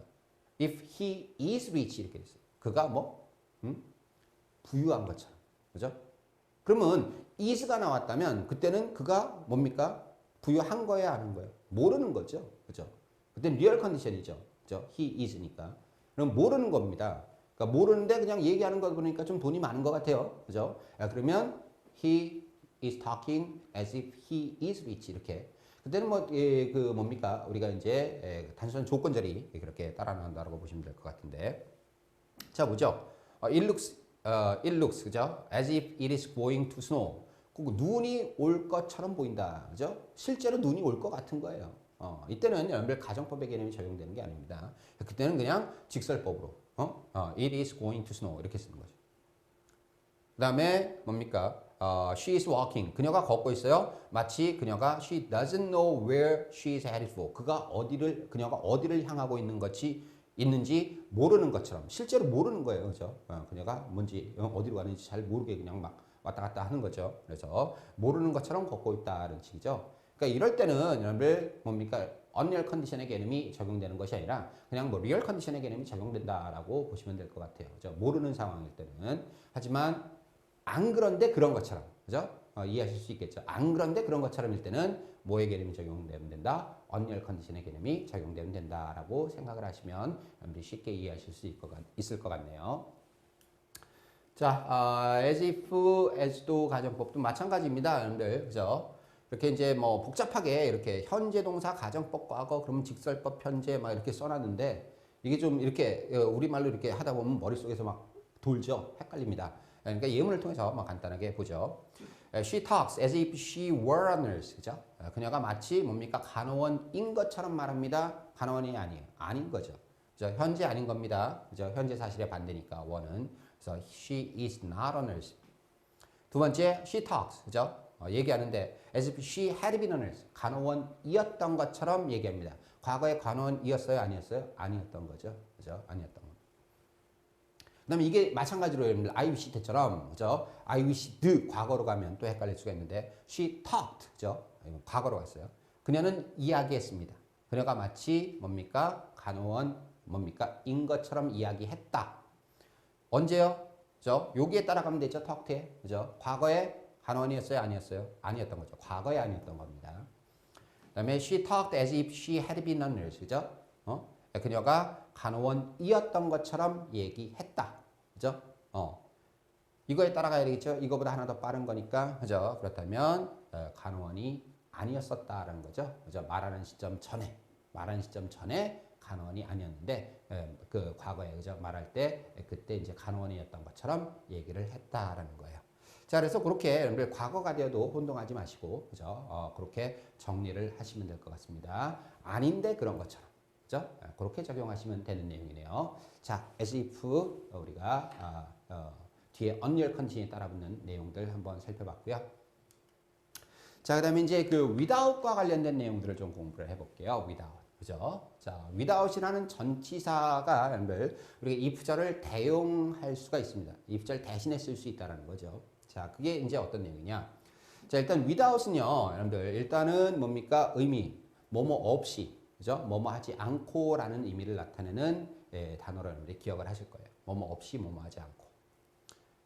If he is rich 이렇게 됐어요. 그가 부유한 것처럼, 그죠? 그러면 is가 나왔다면 그때는 그가 뭡니까? 부유한 거예요, 아닌 거예요? 모르는 거죠, 그죠? 그때는 리얼 컨디션이죠, 그죠? He is니까. 그럼 모르는 겁니다. 그러니까 모르는데 그냥 얘기하는 거 보니까 좀 돈이 많은 것 같아요, 그죠? 그러면 he is talking as if he is rich 이렇게. 그때는 뭡니까? 우리가 이제 단순한 조건절이 그렇게 따라 나온다고 보시면 될 것 같은데. 자, 보죠. It looks, 그죠? As if it is going to snow. 눈이 올 것처럼 보인다. 그죠? 실제로 눈이 올 것 같은 거예요. 이때는 여러분들 가정법의 개념이 적용되는 게 아닙니다. 그때는 그냥 직설법으로, it is going to snow. 이렇게 쓰는 거죠. 그 다음에 뭡니까? She is walking. 그녀가 걷고 있어요. 마치 she doesn't know where she is headed for. 그녀가 어디를 향하고 있는 것이 있는지 모르는 것처럼 실제로 모르는 거예요. 그죠? 그녀가 뭔지 어디로 가는지 잘 모르게 그냥 막 왔다 갔다 하는 거죠. 그래서 모르는 것처럼 걷고 있다는 식이죠. 그러니까 이럴 때는 여러분들 뭡니까? 언리얼 컨디션의 개념이 적용되는 것이 아니라 그냥 뭐 리얼 컨디션의 개념이 적용된다라고 보시면 될 것 같아요. 그죠? 모르는 상황일 때는. 하지만 안 그런데 그런 것처럼. 그죠? 이해하실 수 있겠죠. 안 그런데 그런 것처럼일 때는 뭐의 개념이 적용되면 된다? 언리얼 컨디션의 개념이 적용되면 된다라고 생각을 하시면 여러분들이 쉽게 이해하실 수 있을 것 같네요. 자, as if, as도 가정법도 마찬가지입니다. 여러분들. 그죠? 이렇게 이제 뭐 복잡하게 이렇게 현재 동사 가정법 과거 그러면 직설법 현재 막 이렇게 써놨는데 이게 좀 이렇게 우리말로 이렇게 하다 보면 머릿속에서 막 돌죠. 헷갈립니다. 그러니까 예문을 통해서 막 간단하게 보죠. She talks as if she were a nurse. 그죠? 그녀가 마치 뭡니까? 간호원인 것처럼 말합니다. 간호원이 아니에요. 아닌 거죠. 그죠? 현재 아닌 겁니다. 그죠? 현재 사실의 반대니까 원은. 그래서 she is not a nurse. 두 번째, she talks. 그죠? 얘기하는데 as if she had been a nurse. 간호원이었던 것처럼 얘기합니다. 과거에 간호원이었어요? 아니었어요? 아니었던 거죠. 그죠? 아니었던 거. 그다음에 이게 마찬가지로 여러분들 I wish 때처럼 그죠? I wish the 과거로 가면 또 헷갈릴 수가 있는데 she talked. 그죠? 과거로 갔어요. 그녀는 이야기했습니다. 그녀가 마치 뭡니까? 간호원 뭡니까? 인 것처럼 이야기했다. 언제요? 그죠? 여기에 따라가면 되죠. talked에. 그죠? 과거에 간호원이었어요? 아니었어요? 아니었던 거죠. 과거에 아니었던 겁니다. 그다음에 she talked as if she had been a nurse. 그죠? 그녀가 간호원이었던 것처럼 얘기했다. 그죠? 이거에 따라가야 되겠죠? 이거보다 하나 더 빠른 거니까. 그죠? 그렇다면 간호원이 아니었었다라는 거죠. 그죠? 말하는 시점 전에 간호원이 아니었는데 그 과거에 그죠? 말할 때 그때 이제 간호원이었던 것처럼 얘기를 했다라는 거예요. 자, 그래서 그렇게 여러분들 과거가 되어도 혼동하지 마시고 그죠? 그렇게 정리를 하시면 될 것 같습니다. 아닌데 그런 것처럼. 그죠? 그렇게 적용하시면 되는 내용이네요. 자, as if 우리가 뒤에 언리얼 컨디션에 따라붙는 내용들 한번 살펴봤고요. 자, 그다음에 이제 그 without과 관련된 내용들을 좀 공부를 해볼게요. without. 그죠? 자, without이라는 전치사가 여러분들 우리가 if절을 대용할 수가 있습니다. if절 대신에 쓸 수 있다는 거죠. 자, 그게 이제 어떤 내용이냐? 자, 일단 without은요, 여러분들 일단은 뭡니까? 의미, 뭐뭐 없이, 그죠? 뭐뭐 하지 않고라는 의미를 나타내는 단어를 여러분들이 기억을 하실 거예요. 뭐뭐 없이, 뭐뭐 하지 않고.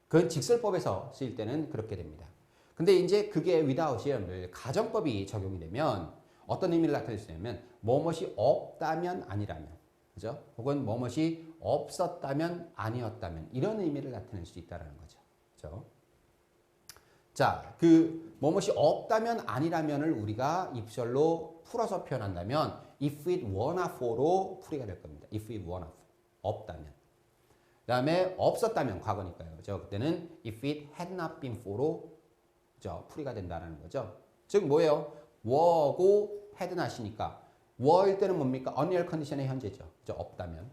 그 직설법에서 쓰일 때는 그렇게 됩니다. 근데 이제 그게 without이 여러분들 가정법이 적용이 되면 어떤 의미를 나타낼 수 있냐면 뭐뭇이 없다면 아니라면, 그죠? 혹은 뭐뭇이 없었다면 아니었다면 이런 의미를 나타낼 수 있다는 거죠. 그죠? 자, 그 뭐뭇이 없다면 아니라면을 우리가 if절로 풀어서 표현한다면 if it were not for로 풀이가 될 겁니다. if it were not for. 없다면. 그 다음에 없었다면 과거니까요. 그죠? 그때는 if it had not been for로 그죠? 풀이가 된다는 거죠. 즉 뭐예요? were고 had not이니까 were일 때는 뭡니까? unreal condition의 현재죠. 그죠? 없다면.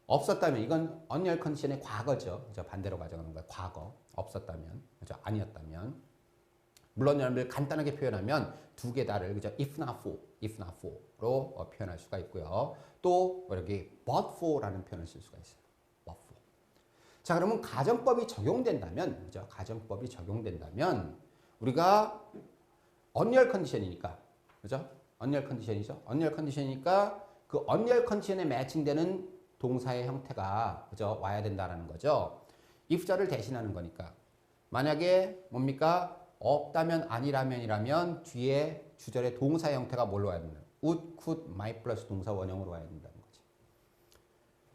없었다면 이건 unreal condition의 과거죠. 그죠? 반대로 가져가는 거예요. 과거. 없었다면. 그죠? 아니었다면. 물론 여러분들 간단하게 표현하면 두 개 다를 그죠? if not for로 표현할 수가 있고요. 또 여기 but for라는 표현을 쓸 수가 있어요. but for. 자, 그러면 가정법이 적용된다면, 그죠? 가정법이 적용된다면 우리가 언리얼 컨디션이니까, 그죠? 언리얼 컨디션이죠. 언리얼 컨디션이니까 그 언리얼 컨디션에 매칭되는 동사의 형태가 그죠? 와야 된다라는 거죠. if절을 대신하는 거니까. 만약에 뭡니까? 없다면 아니라면이라면 뒤에 주절의 동사 형태가 뭘로 와야 된다? would, could, might 플러스 동사 원형으로 와야 된다는 거죠.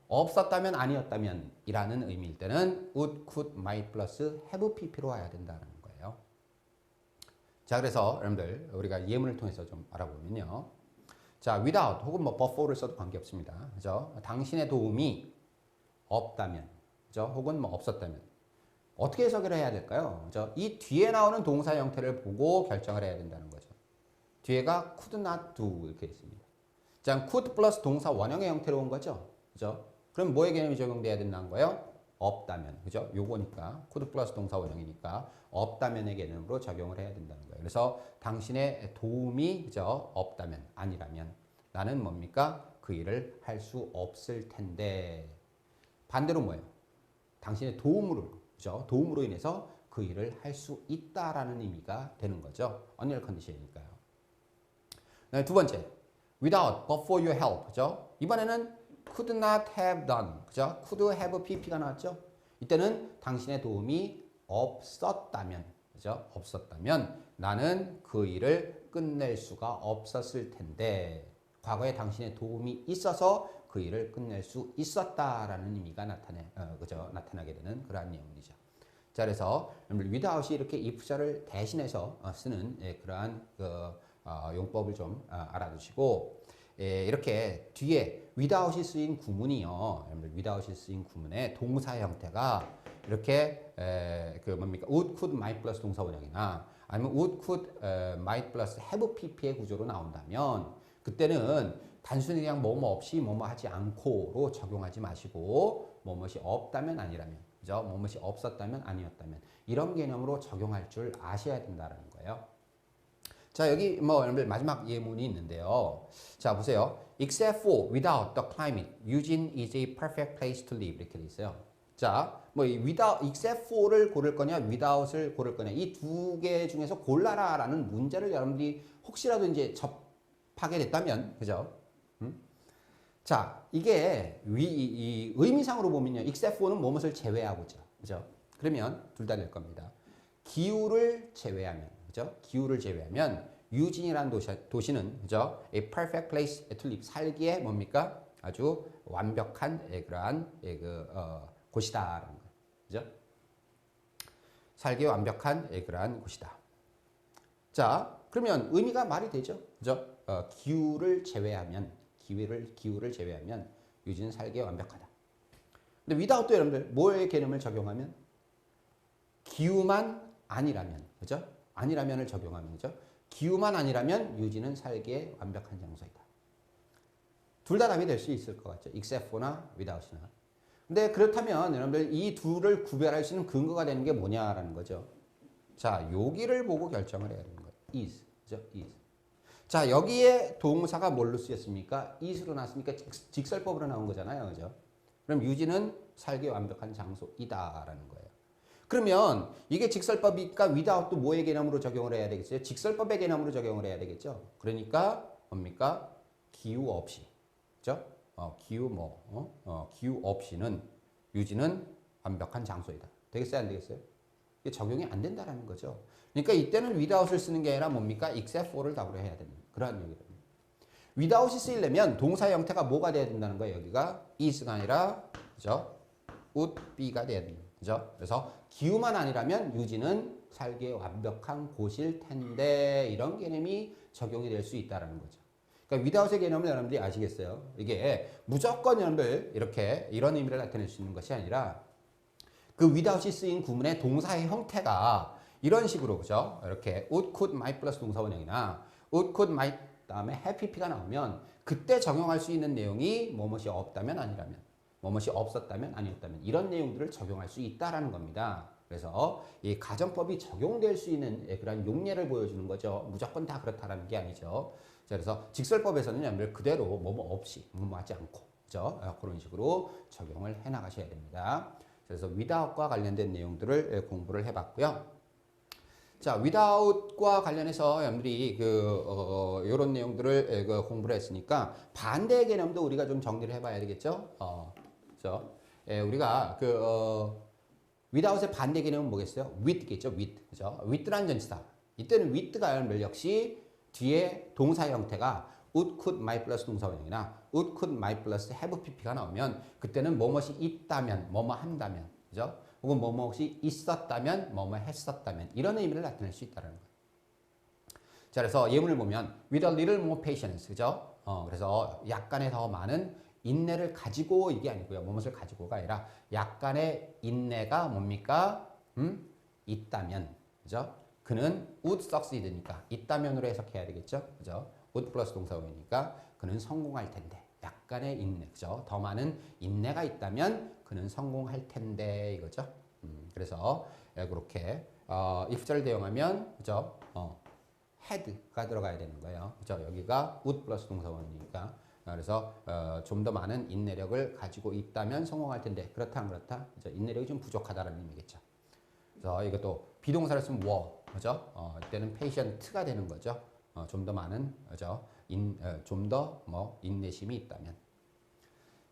없었다면 아니었다면 이라는 의미일 때는 would, could, might 플러스 have pp로 와야 된다는 거예요. 자, 그래서 여러분들 우리가 예문을 통해서 좀 알아보면요. 자, without 혹은 뭐 but for를 써도 관계없습니다. 그죠? 당신의 도움이 없다면, 그죠? 혹은 뭐 없었다면 어떻게 해석을 해야 될까요? 그죠? 이 뒤에 나오는 동사 형태를 보고 결정을 해야 된다는 거죠. 뒤에가 could not do 이렇게 있습니다. 자, could 플러스 동사 원형의 형태로 온 거죠. 그죠? 그럼 뭐의 개념이 적용돼야 된다는 거예요? 없다면. 그죠? 요거니까 could 플러스 동사 원형이니까 없다면의 개념으로 적용을 해야 된다는 거예요. 그래서 당신의 도움이 그죠? 없다면 아니라면 나는 뭡니까? 그 일을 할 수 없을 텐데. 반대로 뭐예요? 당신의 도움으로, 그죠? 도움으로 인해서 그 일을 할 수 있다라는 의미가 되는 거죠. 언리얼 컨디션이니까요. 네, 두 번째, without but for your help, 그죠? 이번에는 could not have done, 그죠? could have pp가 나왔죠? 이때는 당신의 도움이 없었다면, 그죠? 없었다면 나는 그 일을 끝낼 수가 없었을 텐데, 과거에 당신의 도움이 있어서 그 일을 끝낼 수 있었다라는 의미가 그죠? 나타나게 되는 그러한 내용이죠. 자, 그래서 without이 이렇게 if자를 대신해서 쓰는 그러한 용법을 좀 알아두시고, 이렇게 뒤에 without이 쓰인 구문이요. without이 쓰인 구문의 동사 형태가 이렇게 뭡니까? would, could, might 플러스 동사 원형이나 아니면 would, could, might 플러스 have pp의 구조로 나온다면 그때는 단순히 그냥 뭐뭐 없이 뭐뭐 하지 않고로 적용하지 마시고 뭐뭐이 없다면 아니라면, 그죠? 뭐뭐이 없었다면 아니었다면 이런 개념으로 적용할 줄 아셔야 된다는 거예요. 자, 여기 마지막 예문이 있는데요. 자, 보세요. Except for without the climate, Eugene is a perfect place to live. 이렇게 돼 있어요. 자, without, except for를 고를 거냐, without을 고를 거냐, 이 두 개 중에서 골라라라는 문제를 여러분들이 혹시라도 이제 접하게 됐다면, 그죠? 자, 이게 이 의미상으로 보면요, except for는 무엇을 제외하고죠, 그죠? 그러면 둘 다 될 겁니다. 기후를 제외하면, 그죠? 기후를 제외하면 유진이라는 도시는, 그죠? A perfect place to live, 살기에 뭡니까? 아주 완벽한 그러한 곳이다라는 거예요, 그죠? 살기에 완벽한 그러한 곳이다. 자, 그러면 의미가 말이 되죠, 그죠? 기후를 제외하면, 기후를 제외하면 유진은 살기에 완벽하다. 근데 without도 여러분들 뭐의 개념을 적용하면 기후만 아니라면, 그죠? 아니라면을 적용하면, 그죠? 기후만 아니라면 유진은 살기에 완벽한 장소이다. 둘 다 답이 될 수 있을 것 같죠. except for나 without이나. 근데 그렇다면 여러분들 이 둘을 구별할 수 있는 근거가 되는 게 뭐냐라는 거죠. 자, 여기를 보고 결정을 해야 되는 거예요. is, 그죠? is. 자, 여기에 동사가 뭘로 쓰였습니까? is로 나왔으니까 직설법으로 나온 거잖아요, 그죠? 그럼 유진은 살기에 완벽한 장소이다라는 거예요. 그러면 이게 직설법이니까 without도 뭐의 개념으로 적용을 해야 되겠어요? 직설법의 개념으로 적용을 해야 되겠죠? 그러니까 뭡니까? 기후 없이, 그죠? 기후 없이는 유지는 완벽한 장소이다. 되겠어요? 안 되겠어요? 이게 적용이 안 된다라는 거죠. 그러니까 이때는 without을 쓰는 게 아니라 뭡니까? except for를 답으로 해야 되는 그러한 얘기입니다. without이 쓰이려면 동사 형태가 뭐가 돼야 된다는 거예요? 여기가 is가 아니라, 그죠? would be가 돼야 됩니다. 그죠? 그래서 기후만 아니라면 유지는 살기에 완벽한 곳일 텐데 이런 개념이 적용이 될 수 있다는 거죠. 그러니까 without의 개념을 여러분들이 아시겠어요? 이게 무조건 여러분들 이렇게 이런 의미를 나타낼 수 있는 것이 아니라 그 without이 쓰인 구문의 동사의 형태가 이런 식으로, 그죠? 이렇게 would, could, might 플러스 동사 원형이나 would, could, might 다음에 have pp가 나오면 그때 적용할 수 있는 내용이 뭐뭇이 없다면 아니라면, 뭐뭇이 없었다면 아니었다면 이런 내용들을 적용할 수 있다라는 겁니다. 그래서 이 가정법이 적용될 수 있는 그런 용례를 보여주는 거죠. 무조건 다 그렇다라는 게 아니죠. 자, 그래서 직설법에서는 여러분들 그대로 뭐뭐 없이, 뭐뭐 하지 않고, 그죠? 그런 식으로 적용을 해 나가셔야 됩니다. 그래서 without과 관련된 내용들을 공부를 해봤고요. 자, without과 관련해서 여러분들이 이런 내용들을 공부를 했으니까 반대 개념도 우리가 좀 정리를 해봐야 되겠죠? 그죠? 우리가 without의 반대 개념은 뭐겠어요? with겠죠? with, 그죠? with라는 전치사. 이때는 with가 여러분들 역시 뒤에 동사 형태가 would, could, might 플러스 동사 원형이나 would, could, might 플러스 have pp가 나오면 그때는 뭐뭇이 있다면, 뭐뭐 한다면, 그죠? 혹은 뭐뭇이 있었다면, 뭐뭐 했었다면 이런 의미를 나타낼 수 있다는 거예요. 자, 그래서 예문을 보면 with a little more patience, 그죠? 그래서 약간의 더 많은 인내를 가지고 이게 아니고요. 뭐뭇을 가지고가 아니라 약간의 인내가 뭡니까? 있다면, 그죠? 그는 would succeed니까 있다면으로 해석해야 되겠죠, 그죠? would 플러스 동사원이니까 그는 성공할 텐데. 약간의 인내, 그죠? 더 많은 인내가 있다면 그는 성공할 텐데 이거죠. 그래서 그렇게 if자를 대용하면, 그죠? had가 들어가야 되는 거예요, 그죠? 여기가 would 플러스 동사원이니까 그래서 좀 더 많은 인내력을 가지고 있다면 성공할 텐데 그렇다 안 그렇다? 그죠? 인내력이 좀 부족하다는 의미겠죠. 그래서 이것도 비동사를 쓰면 워, 그죠? 이때는 patient가 되는 거죠. 좀 더 많은, 그죠? 좀 더 뭐 인내심이 있다면.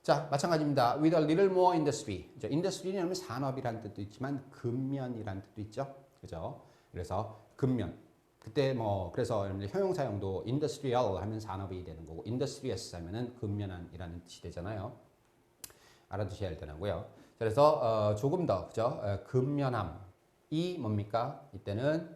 자, 마찬가지입니다. With a little more industry. industry는 산업이라는 뜻도 있지만 근면이라는 뜻도 있죠. 그죠? 그래서 근면. 그때 뭐 그래서 형용사용도 industrial 하면 산업이 되는 거고 industrious 하면은 근면한이라는 뜻이 되잖아요. 알아두셔야 되고요. 그래서 조금 더 그죠? 근면함이 뭡니까? 이때는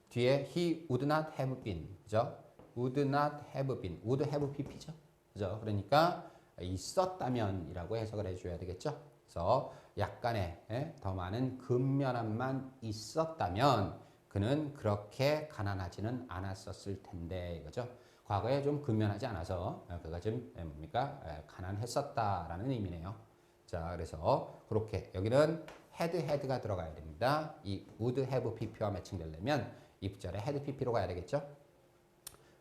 뒤에 he would not have been. 그죠? would not have been. would have pp죠. 그죠? 그러니까 있었다면이라고 해석을 해줘야 되겠죠. 그래서 약간의 더 많은 근면함만 있었다면 그는 그렇게 가난하지는 않았었을 텐데 이거죠. 과거에 좀 근면하지 않아서 그가 좀 뭡니까 가난했었다라는 의미네요. 자, 그래서 그렇게 여기는 had가 들어가야 됩니다. 이 would have pp와 매칭되려면 이 부절에 had pp로 가야 되겠죠.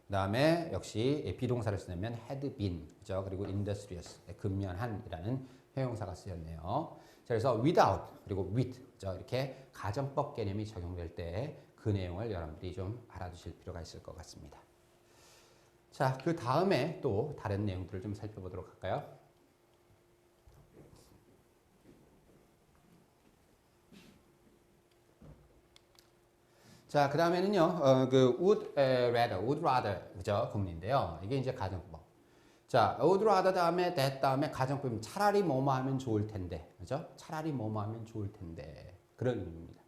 그 다음에 역시 비동사를 쓰면 had been, 그죠? 그리고 industrious, 근면한이라는 형용사가 쓰였네요. 자, 그래서 without, 그리고 with, 그죠? 이렇게 가정법 개념이 적용될 때 그 내용을 여러분들이 좀 알아두실 필요가 있을 것 같습니다. 자, 그 다음에 또 다른 내용들을 좀 살펴보도록 할까요? 자, 그 다음에는요, 그 would rather, 그죠? 구문인데요. 이게 이제 가정법. 자, would rather 다음에 that 다음에 가정법. 차라리 뭐뭐 하면 좋을 텐데, 그죠? 차라리 뭐뭐 하면 좋을 텐데. 그런 의미입니다.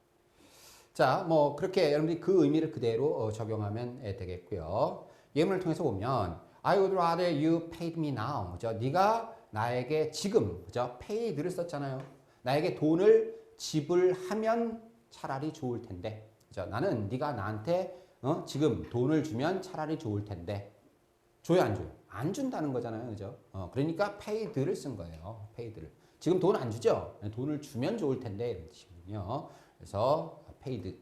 자, 뭐, 그렇게 여러분들이 그 의미를 그대로 적용하면 되겠고요. 예문을 통해서 보면, I would rather you paid me now. 그죠? 네가 나에게 지금, 그죠? paid를 썼잖아요. 나에게 돈을 지불하면 차라리 좋을 텐데. 그죠? 나는 네가 나한테 지금 돈을 주면 차라리 좋을 텐데. 줘요, 안 줘요? 안 준다는 거잖아요. 그죠? 그러니까 paid를 쓴 거예요. paid를. 지금 돈 안 주죠? 돈을 주면 좋을 텐데. 이런 뜻이군요. 그래서 paid.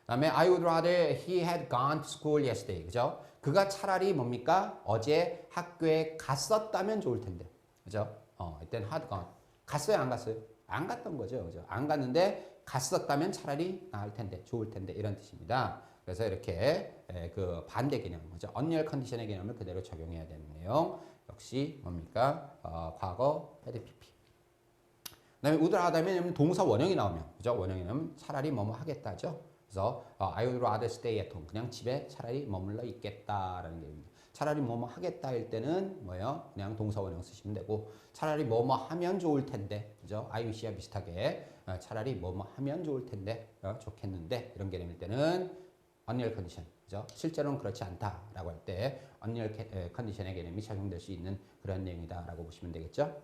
그다음에 I would rather he had gone to school yesterday. 그죠? 그가 차라리 뭡니까? 어제 학교에 갔었다면 좋을 텐데. 그죠? 이때는 had gone. 갔어요, 안 갔어요? 안 갔던 거죠. 그죠? 안 갔는데 갔었다면 차라리 나을 텐데, 좋을 텐데 이런 뜻입니다. 그래서 이렇게 그 반대 개념, 그죠? 언리얼 컨디션의 개념을 그대로 적용해야 되는 내용. 역시 뭡니까? 과거 had pp. 그다음에 would rather면 동사 원형이 나오면, 그죠? 원형이 나오면 차라리 뭐뭐 하겠다죠. 그래서 I would rather stay at home. 그냥 집에 차라리 머물러 있겠다라는 얘기입니다. 차라리 뭐뭐 하겠다일 때는 뭐예요? 그냥 동사 원형 쓰시면 되고 차라리 뭐뭐 하면 좋을 텐데, 그죠? I wish와 비슷하게 차라리 뭐뭐 하면 좋을 텐데, 좋겠는데 이런 개념일 때는 언리얼 컨디션, 그죠? 실제로는 그렇지 않다라고 할 때 언리얼 컨디션의 개념이 적용될 수 있는 그런 내용이다라고 보시면 되겠죠?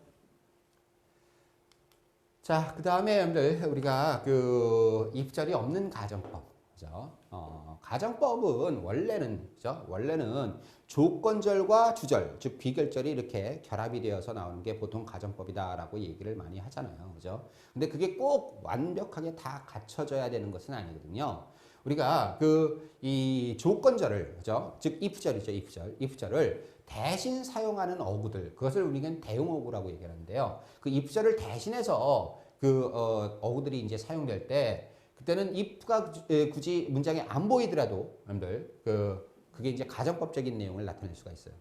자, 그 다음에 여러분들 우리가 그 입절이 없는 가정법, 그죠? 가정법은 원래는, 그죠? 원래는 조건절과 주절, 즉 귀결절이 이렇게 결합이 되어서 나오는 게 보통 가정법이다라고 얘기를 많이 하잖아요, 그죠? 근데 그게 꼭 완벽하게 다 갖춰져야 되는 것은 아니거든요. 우리가 이 조건절을, 그죠? 즉 if절이죠, if절을 대신 사용하는 어구들, 그것을 우리는 대용 어구라고 얘기하는데요. 그 if절을 대신해서 어구들이 이제 사용될 때 그때는 if가 굳이 문장에 안 보이더라도 여러분들 그게 이제 가정법적인 내용을 나타낼 수가 있어요.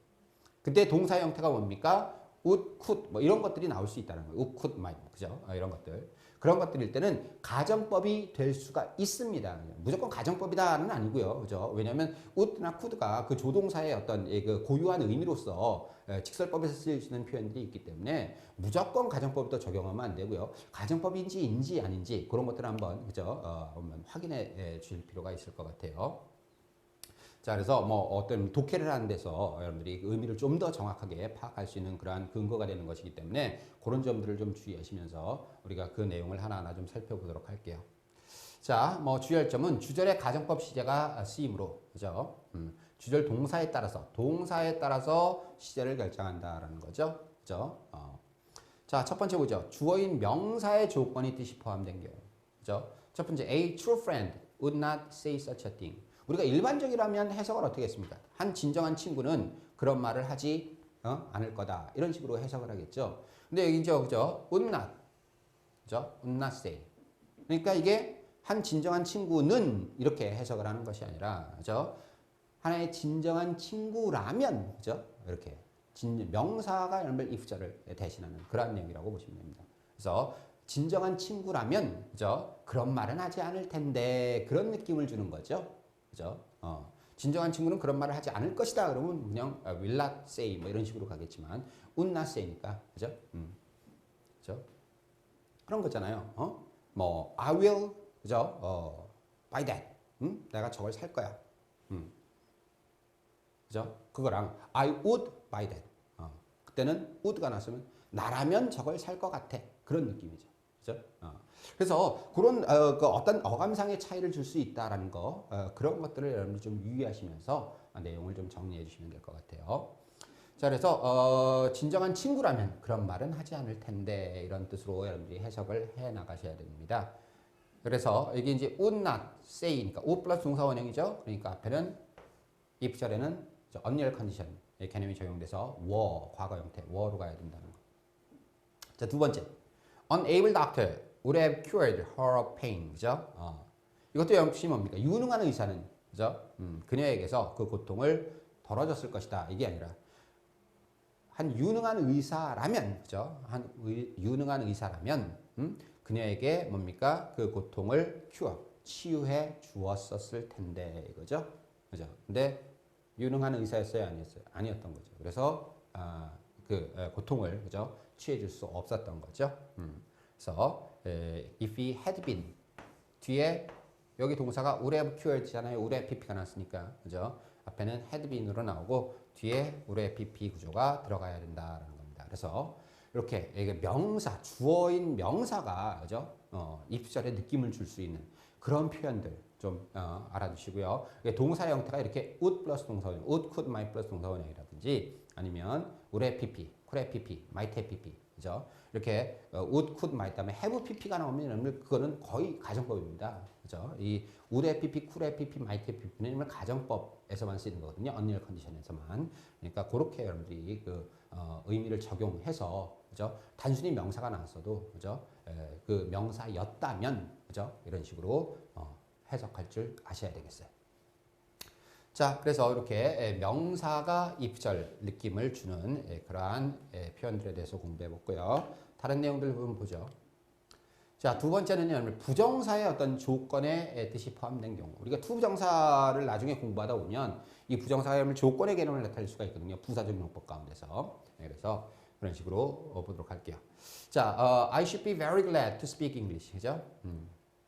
그때 동사 형태가 뭡니까? would, could 뭐 이런 것들이 나올 수 있다는 거예요. would, could, might, 그죠? 이런 것들. 그런 것들일 때는 가정법이 될 수가 있습니다. 무조건 가정법이다는 아니고요. 그죠? 왜냐하면 would나 could가 그 조동사의 어떤 그 고유한 의미로서 직설법에서 쓰일 수 있는 표현들이 있기 때문에 무조건 가정법도 적용하면 안 되고요. 가정법인지 아닌지 그런 것들을 한번, 그죠? 한번 확인해 주실 필요가 있을 것 같아요. 자, 그래서 뭐 어떤 독해를 하는 데서 여러분들이 그 의미를 좀 더 정확하게 파악할 수 있는 그러한 근거가 되는 것이기 때문에 그런 점들을 좀 주의하시면서 우리가 그 내용을 하나하나 좀 살펴보도록 할게요. 자, 뭐 주의할 점은 주절의 가정법 시제가 쓰임으로, 그죠? 주절 동사에 따라서 시제를 결정한다라는 거죠. 그죠? 자, 첫 번째 보죠. 주어인 명사의 조건이 뜻이 포함된 경우. 그죠? 첫 번째, a true friend would not say such a thing. 우리가 일반적이라면 해석을 어떻게 했습니까? 한 진정한 친구는 그런 말을 하지 않을 거다. 이런 식으로 해석을 하겠죠. 근데 여기 이제 그죠? would not. 그죠? would not say. 그러니까 이게 한 진정한 친구는 이렇게 해석을 하는 것이 아니라 그죠? 하나의 진정한 친구라면 그죠? 이렇게 명사가 여러분들 if절을 대신하는 그러한 내용이라고 보시면 됩니다. 그래서 진정한 친구라면 그죠? 그런 말은 하지 않을 텐데 그런 느낌을 주는 거죠. 그죠? 진정한 친구는 그런 말을 하지 않을 것이다. 그러면 그냥 will not say 뭐 이런 식으로 가겠지만 would not say니까 그죠? 그죠? 그런 거잖아요. 뭐 I will 그죠? buy that. 내가 저걸 살 거야. 그죠? 그거랑 I would buy that. 그때는 would가 나왔으면 나라면 저걸 살 것 같아. 그런 느낌이죠. 그죠? 그래서 그런 그 어떤 어감상의 차이를 줄 수 있다라는 거 그런 것들을 여러분들 좀 유의하시면서 내용을 좀 정리해 주시면 될 것 같아요. 자, 그래서 진정한 친구라면 그런 말은 하지 않을 텐데 이런 뜻으로 여러분들이 해석을 해 나가셔야 됩니다. 그래서 이게 이제 would not say니까 would 플러스 동사 원형이죠. 그러니까 앞에는 if 절에는 언리얼 컨디션 개념이 적용돼서 were 과거 형태 were로 가야 된다는 거. 자, 두 번째 unable doctor would have cured her of pain. 그죠? 이것도 역시 뭡니까? 유능한 의사는 그죠? 그녀에게서 그 고통을 덜어줬을 것이다. 이게 아니라 한 유능한 의사라면 그죠? 유능한 의사라면 그녀에게 뭡니까? 그 고통을 치유해 주었었을 텐데 이거죠. 그죠? 근데 유능한 의사였어요, 아니었어요? 아니었던 거죠. 그래서 그 고통을 그죠? 취해 줄 수 없었던 거죠. 그래서 if he had been 뒤에 여기 동사가 would have cured잖아요. would have pp가 났으니까 그죠? 앞에는 had been으로 나오고 뒤에 would have pp 구조가 들어가야 된다라는 겁니다. 그래서 이렇게 이게 명사 주어인 명사가 그죠? 입절에 느낌을 줄 수 있는 그런 표현들 좀 알아두시고요. 동사 형태가 이렇게 would 플러스 동사원형, would, could, might 플러스 동사원형이라든지 아니면 would have pp, could have pp, might have pp 그죠? 이렇게 would, could, might 다음에 have pp가 나오면 그거는 거의 가정법입니다. 그죠? 이 would have pp, could have pp, might have pp는 가정법에서만 쓰이는 거거든요. 언리얼 컨디션에서만. 그러니까 그렇게 여러분들이 그 의미를 적용해서 그죠? 단순히 명사가 나왔어도 그죠? 그 명사였다면 그죠? 이런 식으로 해석할 줄 아셔야 되겠어요. 자, 그래서 이렇게 명사가 입절 느낌을 주는 그러한 표현들에 대해서 공부해 봤고요. 다른 내용들 한번 보죠. 자, 두 번째는 부정사의 어떤 조건의 뜻이 포함된 경우. 우리가 투부정사를 나중에 공부하다 보면 이 부정사의 조건의 개념을 나타낼 수가 있거든요. 부사적 용법 가운데서. 그래서 그런 식으로 보도록 할게요. 자, I should be very glad to speak English. 그죠?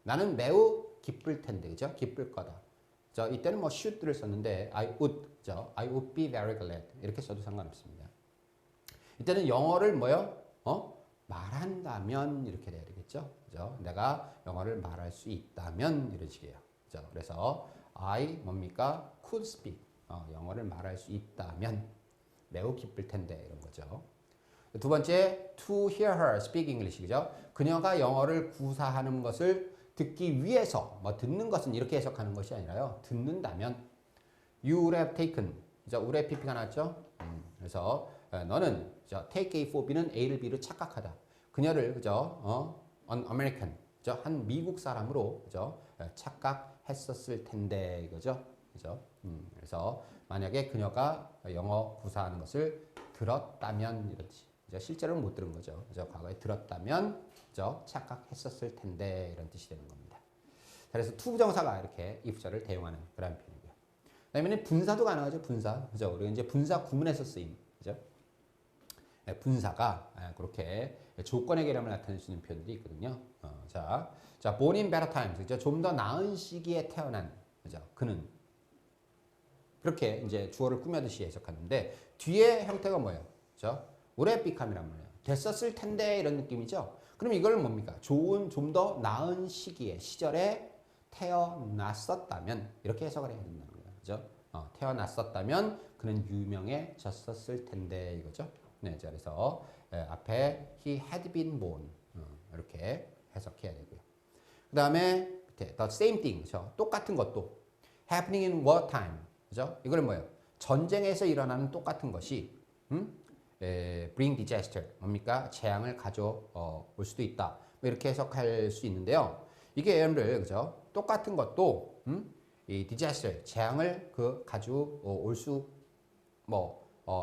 나는 매우 기쁠 텐데, 그죠? 기쁠 거다. 자, 이때는 뭐 should를 썼는데 I would, 그죠? I would be very glad 이렇게 써도 상관없습니다. 이때는 영어를 뭐요? 말한다면 이렇게 돼야 되겠죠? 그죠? 내가 영어를 말할 수 있다면 이런 식이에요. 그죠? 그래서 I 뭡니까? could speak. 영어를 말할 수 있다면 매우 기쁠 텐데 이런 거죠. 두 번째, to hear her speak English. 그죠? 그녀가 영어를 구사하는 것을 듣기 위해서 듣는 것은 이렇게 해석하는 것이 아니라요. 듣는다면 you would have taken. 그죠? would have pp가 나왔죠? 그래서 너는 그죠? take A for B는 A를 B로 착각하다. 그녀를 그죠? an American. 그죠? 한 미국 사람으로 그죠? 착각했었을 텐데 이거죠. 그죠? 그래서 만약에 그녀가 영어 구사하는 것을 들었다면 이렇지. 그죠? 실제로는 못 들은 거죠. 그죠? 과거에 들었다면 그죠? 착각했었을 텐데 이런 뜻이 되는 겁니다. 그래서 투부정사가 이렇게 if절을 대용하는 그런 표현이고요. 그다음에 분사도 가능하죠. 분사. 그죠? 우리가 이제 분사 구문에서 쓰임. 그죠? 분사가 그렇게 조건의 개념을 나타낼 수 있는 표현들이 있거든요. 자, born in better times. 그죠? 좀 더 나은 시기에 태어난. 그죠? 그는 그렇게 이제 주어를 꾸며듯이 해석하는데 뒤에 형태가 뭐예요? 그죠? would have become이란 말이에요. 됐었을 텐데 이런 느낌이죠. 그럼 이걸 뭡니까? 좋은 좀 더 나은 시기에 시절에 태어났었다면 이렇게 해석을 해야 된다는 거예요. 그죠? 태어났었다면 그는 유명해졌었을 텐데 이거죠. 네, 그래서 앞에 he had been born 이렇게 해석해야 되고요. 그 다음에 밑에 the same thing, 그죠? 똑같은 것도 happening in war time, 그죠? 이거는 뭐예요? 전쟁에서 일어나는 똑같은 것이 bring disaster 뭡니까? 재앙을 가져올 수도 있다. 뭐 이렇게 해석할 수 있는데요. 이게 여러분들 그죠? 똑같은 것도 이 disaster 재앙을 가져올 수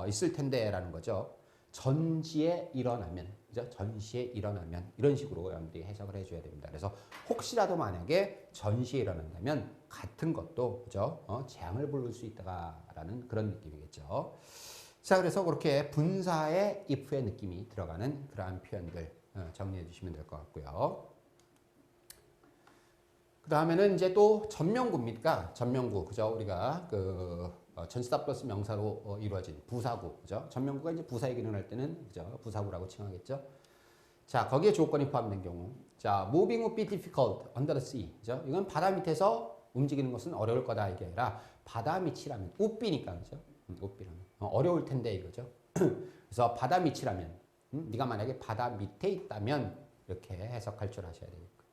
있을 텐데라는 거죠. 전시에 일어나면, 그죠? 전시에 일어나면 이런 식으로 여러분들이 해석을 해줘야 됩니다. 그래서 혹시라도 만약에 전시에 일어난다면 같은 것도, 그죠? 재앙을 부를 수 있다라는 그런 느낌이겠죠. 자, 그래서 그렇게 분사에 if의 느낌이 들어가는 그러한 표현들 정리해 주시면 될 것 같고요. 그 다음에는 이제 또 전명구입니까? 전명구, 그죠? 우리가 전치사 플러스 명사로 이루어진 부사구, 그죠? 전명구가 이제 부사 얘기를 할 때는, 그죠? 부사구라고 칭하겠죠? 자, 거기에 조건이 포함된 경우. 자, moving would be difficult under the sea, 그죠? 이건 바다 밑에서 움직이는 것은 어려울 거다, 이게 아니라 바다 밑이라면, would be니까, 그죠? would be라면. 어려울 텐데, 이거죠? 그래서 바다 밑이라면, 네가 만약에 바다 밑에 있다면, 이렇게 해석할 줄 아셔야 되겠고.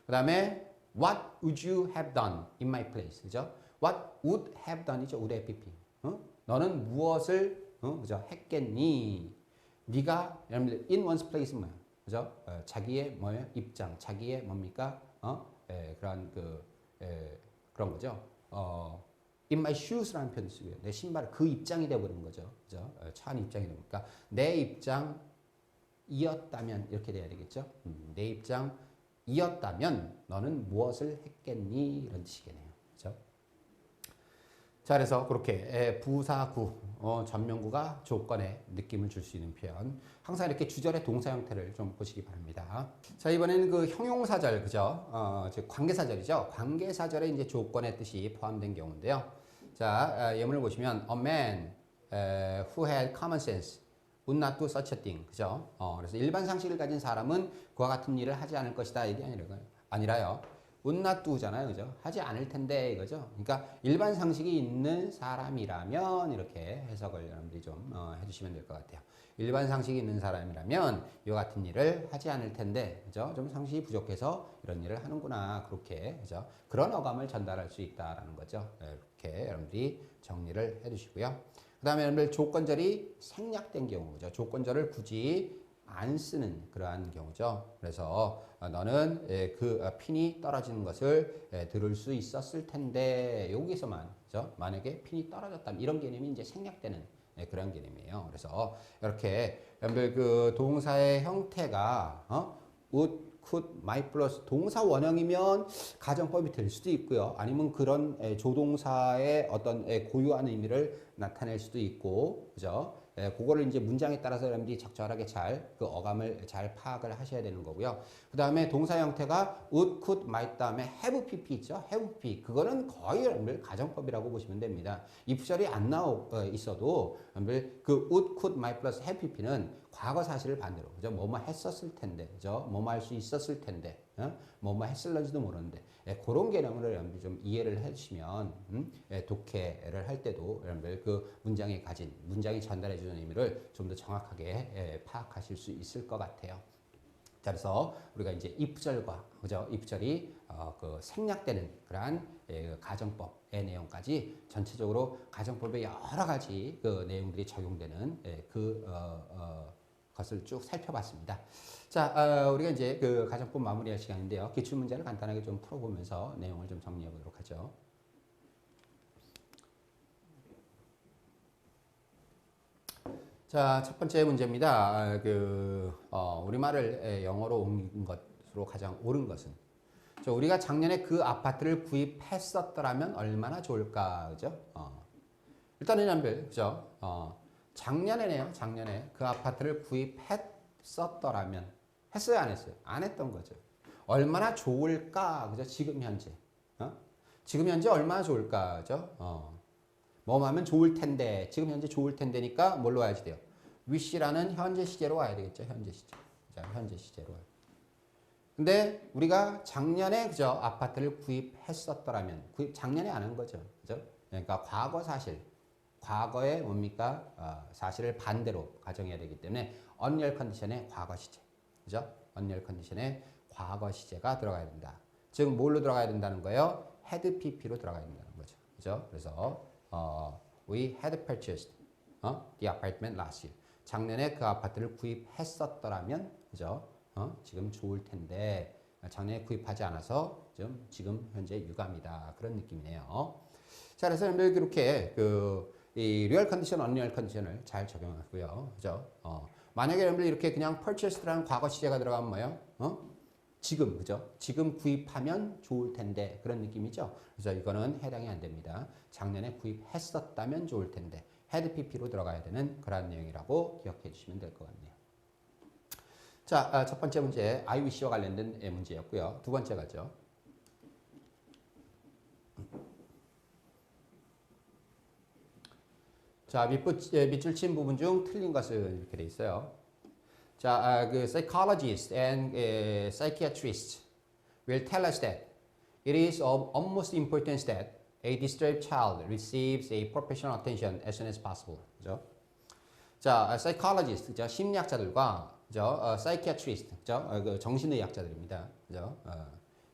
그 다음에, What would you have done in my place? 그죠? What would have done이죠. would have been. 너는 무엇을 그죠? 했겠니? 네가 여러분들 in one's place 뭐야? 그죠? 자기의 뭐예요? 입장, 자기의 뭡니까? 그런 그런 거죠. in my shoes라는 표현을 쓰고요. 내 신발 그 입장이 되어버리는 거죠. 그죠? 처한 입장이 되니까 내 입장이었다면 이렇게 돼야 되겠죠. 내 입장 이었다면 너는 무엇을 했겠니? 이런 뜻이겠네요. 그렇죠? 자, 그래서 그렇게 부사구, 전명구가 조건에 느낌을 줄 수 있는 표현. 항상 이렇게 주절의 동사 형태를 좀 보시기 바랍니다. 자, 이번에는 그 형용사절, 그죠? 즉 관계사절이죠. 관계사절에 이제 조건의 뜻이 포함된 경우인데요. 자, 예문을 보시면 a man who had common sense would not do such a thing. 그죠? 그래서 일반 상식을 가진 사람은 그와 같은 일을 하지 않을 것이다. 이게 아니라요. would not do잖아요. 그죠? 하지 않을 텐데 이거죠. 그러니까 일반 상식이 있는 사람이라면 이렇게 해석을 여러분들이 좀 해주시면 될 것 같아요. 일반 상식이 있는 사람이라면 이와 같은 일을 하지 않을 텐데, 그죠? 좀 상식이 부족해서 이런 일을 하는구나. 그렇게, 그죠? 그런 어감을 전달할 수 있다라는 거죠. 이렇게 여러분들이 정리를 해주시고요. 그 다음에 여러분들 조건절이 생략된 경우죠. 조건절을 굳이 안 쓰는 그러한 경우죠. 그래서 너는 그 핀이 떨어지는 것을 들을 수 있었을 텐데 여기서만, 그죠? 만약에 핀이 떨어졌다면 이런 개념이 이제 생략되는 그런 개념이에요. 그래서 이렇게 여러분들 그 동사의 형태가 would, could, might 플러스 동사 원형이면 가정법이 될 수도 있고요. 아니면 그런 조동사의 어떤 고유한 의미를 나타낼 수도 있고, 그죠? 그거를 이제 문장에 따라서 여러분들이 적절하게 잘 그 어감을 잘 파악을 하셔야 되는 거고요. 그 다음에 동사 형태가 would, could, might 다음에 have pp 있죠. have pp 그거는 거의 여러분들 가정법이라고 보시면 됩니다. if절이 안 있어도 여러분들 그 would, could, might 플러스 have pp는 과거 사실을 반대로, 그죠? 뭐뭐 했었을 텐데, 그죠? 뭐뭐 할 수 있었을 텐데, 뭐뭐 했을런지도 모르는데, 그런 개념을 여러분들 좀 이해를 해주시면, 독해를 할 때도 여러분들 그 문장이 가진, 문장이 전달해주는 의미를 좀 더 정확하게 파악하실 수 있을 것 같아요. 자, 그래서 우리가 이제 if절과, 그죠? if절이 그 생략되는 그러한 가정법의 내용까지 전체적으로 가정법의 여러 가지 그 내용들이 적용되는 것을 쭉 살펴봤습니다. 자, 우리가 이제 그 가정법 마무리할 시간인데요. 기출문제를 간단하게 좀 풀어보면서 내용을 좀 정리해 보도록 하죠. 자, 첫 번째 문제입니다. 우리말을 영어로 옮긴 것으로 가장 옳은 것은, 우리가 작년에 그 아파트를 구입했었더라면 얼마나 좋을까, 그죠? 일단은 여러분들, 그죠? 작년에네요. 작년에 그 아파트를 구입했었더라면 했어요, 안 했어요? 안 했던 거죠. 얼마나 좋을까, 그죠? 지금 현재, 지금 현재 얼마나 좋을까, 그죠? 뭐 하면 좋을 텐데, 지금 현재 좋을 텐데니까 뭘로 와야지 돼요? wish라는 현재 시제로 와야 되겠죠, 현재 시제. 자, 현재 시제로 와요. 근데 우리가 작년에, 그죠? 아파트를 구입했었더라면, 작년에 안 한 거죠, 그죠? 그러니까 과거 사실. 과거의 뭡니까? 사실을 반대로 가정해야 되기 때문에 언리얼 컨디션의 과거 시제. 그죠? 언리얼 컨디션의 과거 시제가 들어가야 된다. 즉 뭘로 들어가야 된다는 거예요? had pp로 들어가야 된다는 거죠. 그죠? 그래서 we had purchased the apartment last year. 작년에 그 아파트를 구입했었더라면, 그죠? 지금 좋을 텐데, 작년에 구입하지 않아서 지금 현재 유감이다. 그런 느낌이네요. 자, 그래서 여러분들 이렇게 이 리얼 컨디션, 언리얼 컨디션을 잘 적용하고요. 그죠? 만약에 여러분들 이렇게 그냥 purchased라는 과거 시제가 들어가면 뭐예요? 지금, 그죠? 지금 구입하면 좋을 텐데 그런 느낌이죠. 그래서 이거는 해당이 안 됩니다. 작년에 구입했었다면 좋을 텐데 had pp로 들어가야 되는 그런 내용이라고 기억해 주시면 될 것 같네요. 자, 첫 번째 문제 I wish와 관련된 문제였고요. 두 번째 가죠. 자, 밑줄 친 부분 중 틀린 것은 이렇게 돼 있어요. 자, 그 psychologists and psychiatrists will tell us that it is of utmost importance that a disturbed child receives a professional attention as soon as possible. 그죠? 자, psychologist, 그죠? 심리학자들과 그죠? psychiatrist, 그죠? 그 정신의학자들입니다. 그죠?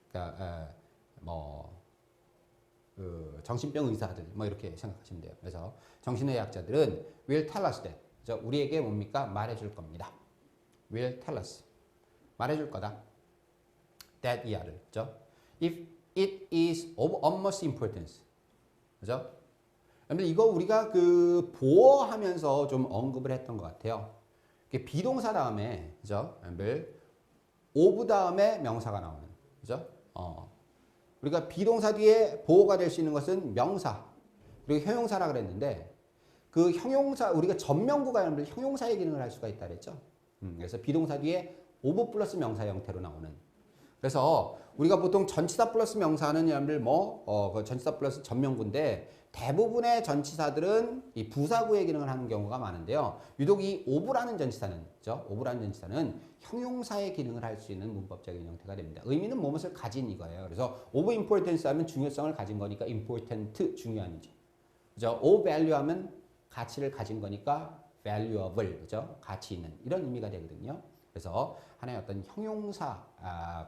그러니까 정신병 의사들 뭐 이렇게 생각하시면 돼요. 그래서 정신의학자들은 will tell us that, 그죠? 우리에게 뭡니까? 말해줄 겁니다. will tell us, 말해줄 거다. that 이하를, 그죠? if it is of utmost importance, 그죠? 여러분들 이거 우리가 보어하면서 좀 언급을 했던 것 같아요. 비동사 다음에, 그죠? 여러분들 of 다음에 명사가 나오는, 그죠? 우리가 비동사 뒤에 보어가 될 수 있는 것은 명사 그리고 형용사라 그랬는데 그 형용사 우리가 전명구가 여러분들 형용사의 기능을 할 수가 있다 그랬죠. 그래서 비동사 뒤에 of 플러스 명사 형태로 나오는. 그래서 우리가 보통 전치사 플러스 명사는 여러분들 그 전치사 플러스 전명구인데 대부분의 전치사들은 이 부사구의 기능을 하는 경우가 많은데요. 유독 이 of라는 전치사는, 그죠? of라는 전치사는 형용사의 기능을 할 수 있는 문법적인 형태가 됩니다. 의미는 무엇을 가진 이거예요. 그래서 of importance 하면 중요성을 가진 거니까 important, 중요한이죠. 그죠? of value 하면 가치를 가진 거니까 valuable, 그죠? 가치 있는 이런 의미가 되거든요. 그래서 하나의 어떤 형용사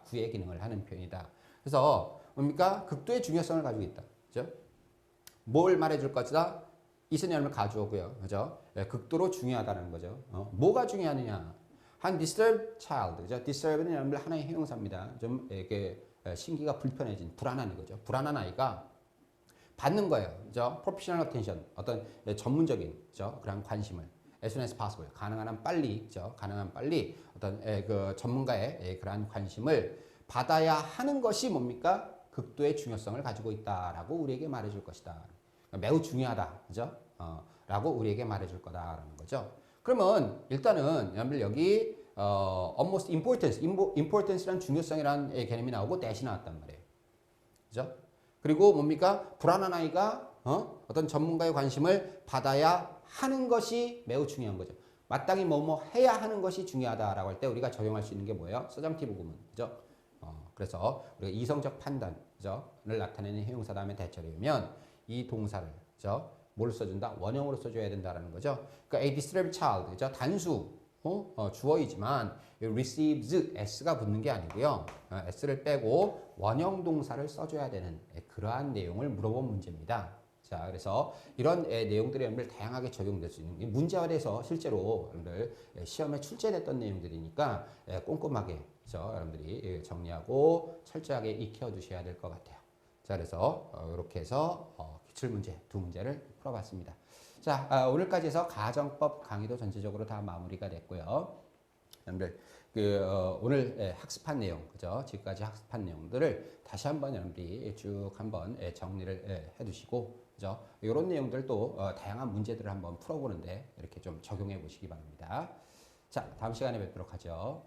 구의 기능을 하는 표현이다. 그래서 뭡니까? 극도의 중요성을 가지고 있다. 그죠? 뭘 말해줄 것이다? 이은 열을 가져오고요. 그죠? 극도로 중요하다는 거죠. 뭐가 중요하느냐? 한 disturbed child, 그죠? disturbed는 여러분들 하나의 형용사입니다. 좀 이렇게 심기가 불편해진, 불안한 거죠. 불안한 아이가 받는 거예요. 그죠? professional attention, 어떤 전문적인, 그죠? 그런 관심을 as soon as possible, 가능한 한 빨리, 그죠? 가능한 빨리 어떤 그 전문가의 그러한 관심을 받아야 하는 것이 뭡니까? 극도의 중요성을 가지고 있다라고 우리에게 말해줄 것이다. 매우 중요하다, 그죠? 라고 우리에게 말해줄 거다라는 거죠. 그러면 일단은 여러분들 여기 almost importance라는 중요성이라는 개념이 나오고 that이 나왔단 말이에요, 그죠? 그리고 뭡니까? 불안한 아이가 어떤 전문가의 관심을 받아야 하는 것이 매우 중요한 거죠. 마땅히 뭐뭐 해야 하는 것이 중요하다라고 할 때 우리가 적용할 수 있는 게 뭐예요? 서장티브 구문, 그죠? 그래서 우리가 이성적 판단, 그죠?를 나타내는 형용사 다음에 대처리면 이 동사를, 그죠? 뭘 써준다? 원형으로 써줘야 된다라는 거죠. 그러니까 a disturbed child, 그죠? 단수 주어이지만 receives s가 붙는 게 아니고요. s를 빼고 원형 동사를 써줘야 되는 그러한 내용을 물어본 문제입니다. 자, 그래서 이런 내용들이 여러분들 다양하게 적용될 수 있는 문제화돼서 실제로 여러분들 시험에 출제됐던 내용들이니까 꼼꼼하게, 그죠? 여러분들이 정리하고 철저하게 익혀두셔야 될 것 같아요. 자, 그래서 이렇게 해서 기출문제 두 문제를 풀어봤습니다. 자, 오늘까지 해서 가정법 강의도 전체적으로 다 마무리가 됐고요. 여러분들 오늘 학습한 내용, 그죠? 지금까지 학습한 내용들을 다시 한번 여러분들이 쭉 한번 정리를 해두시고, 그죠? 이런 내용들도 다양한 문제들을 한번 풀어보는데 이렇게 좀 적용해 보시기 바랍니다. 자, 다음 시간에 뵙도록 하죠.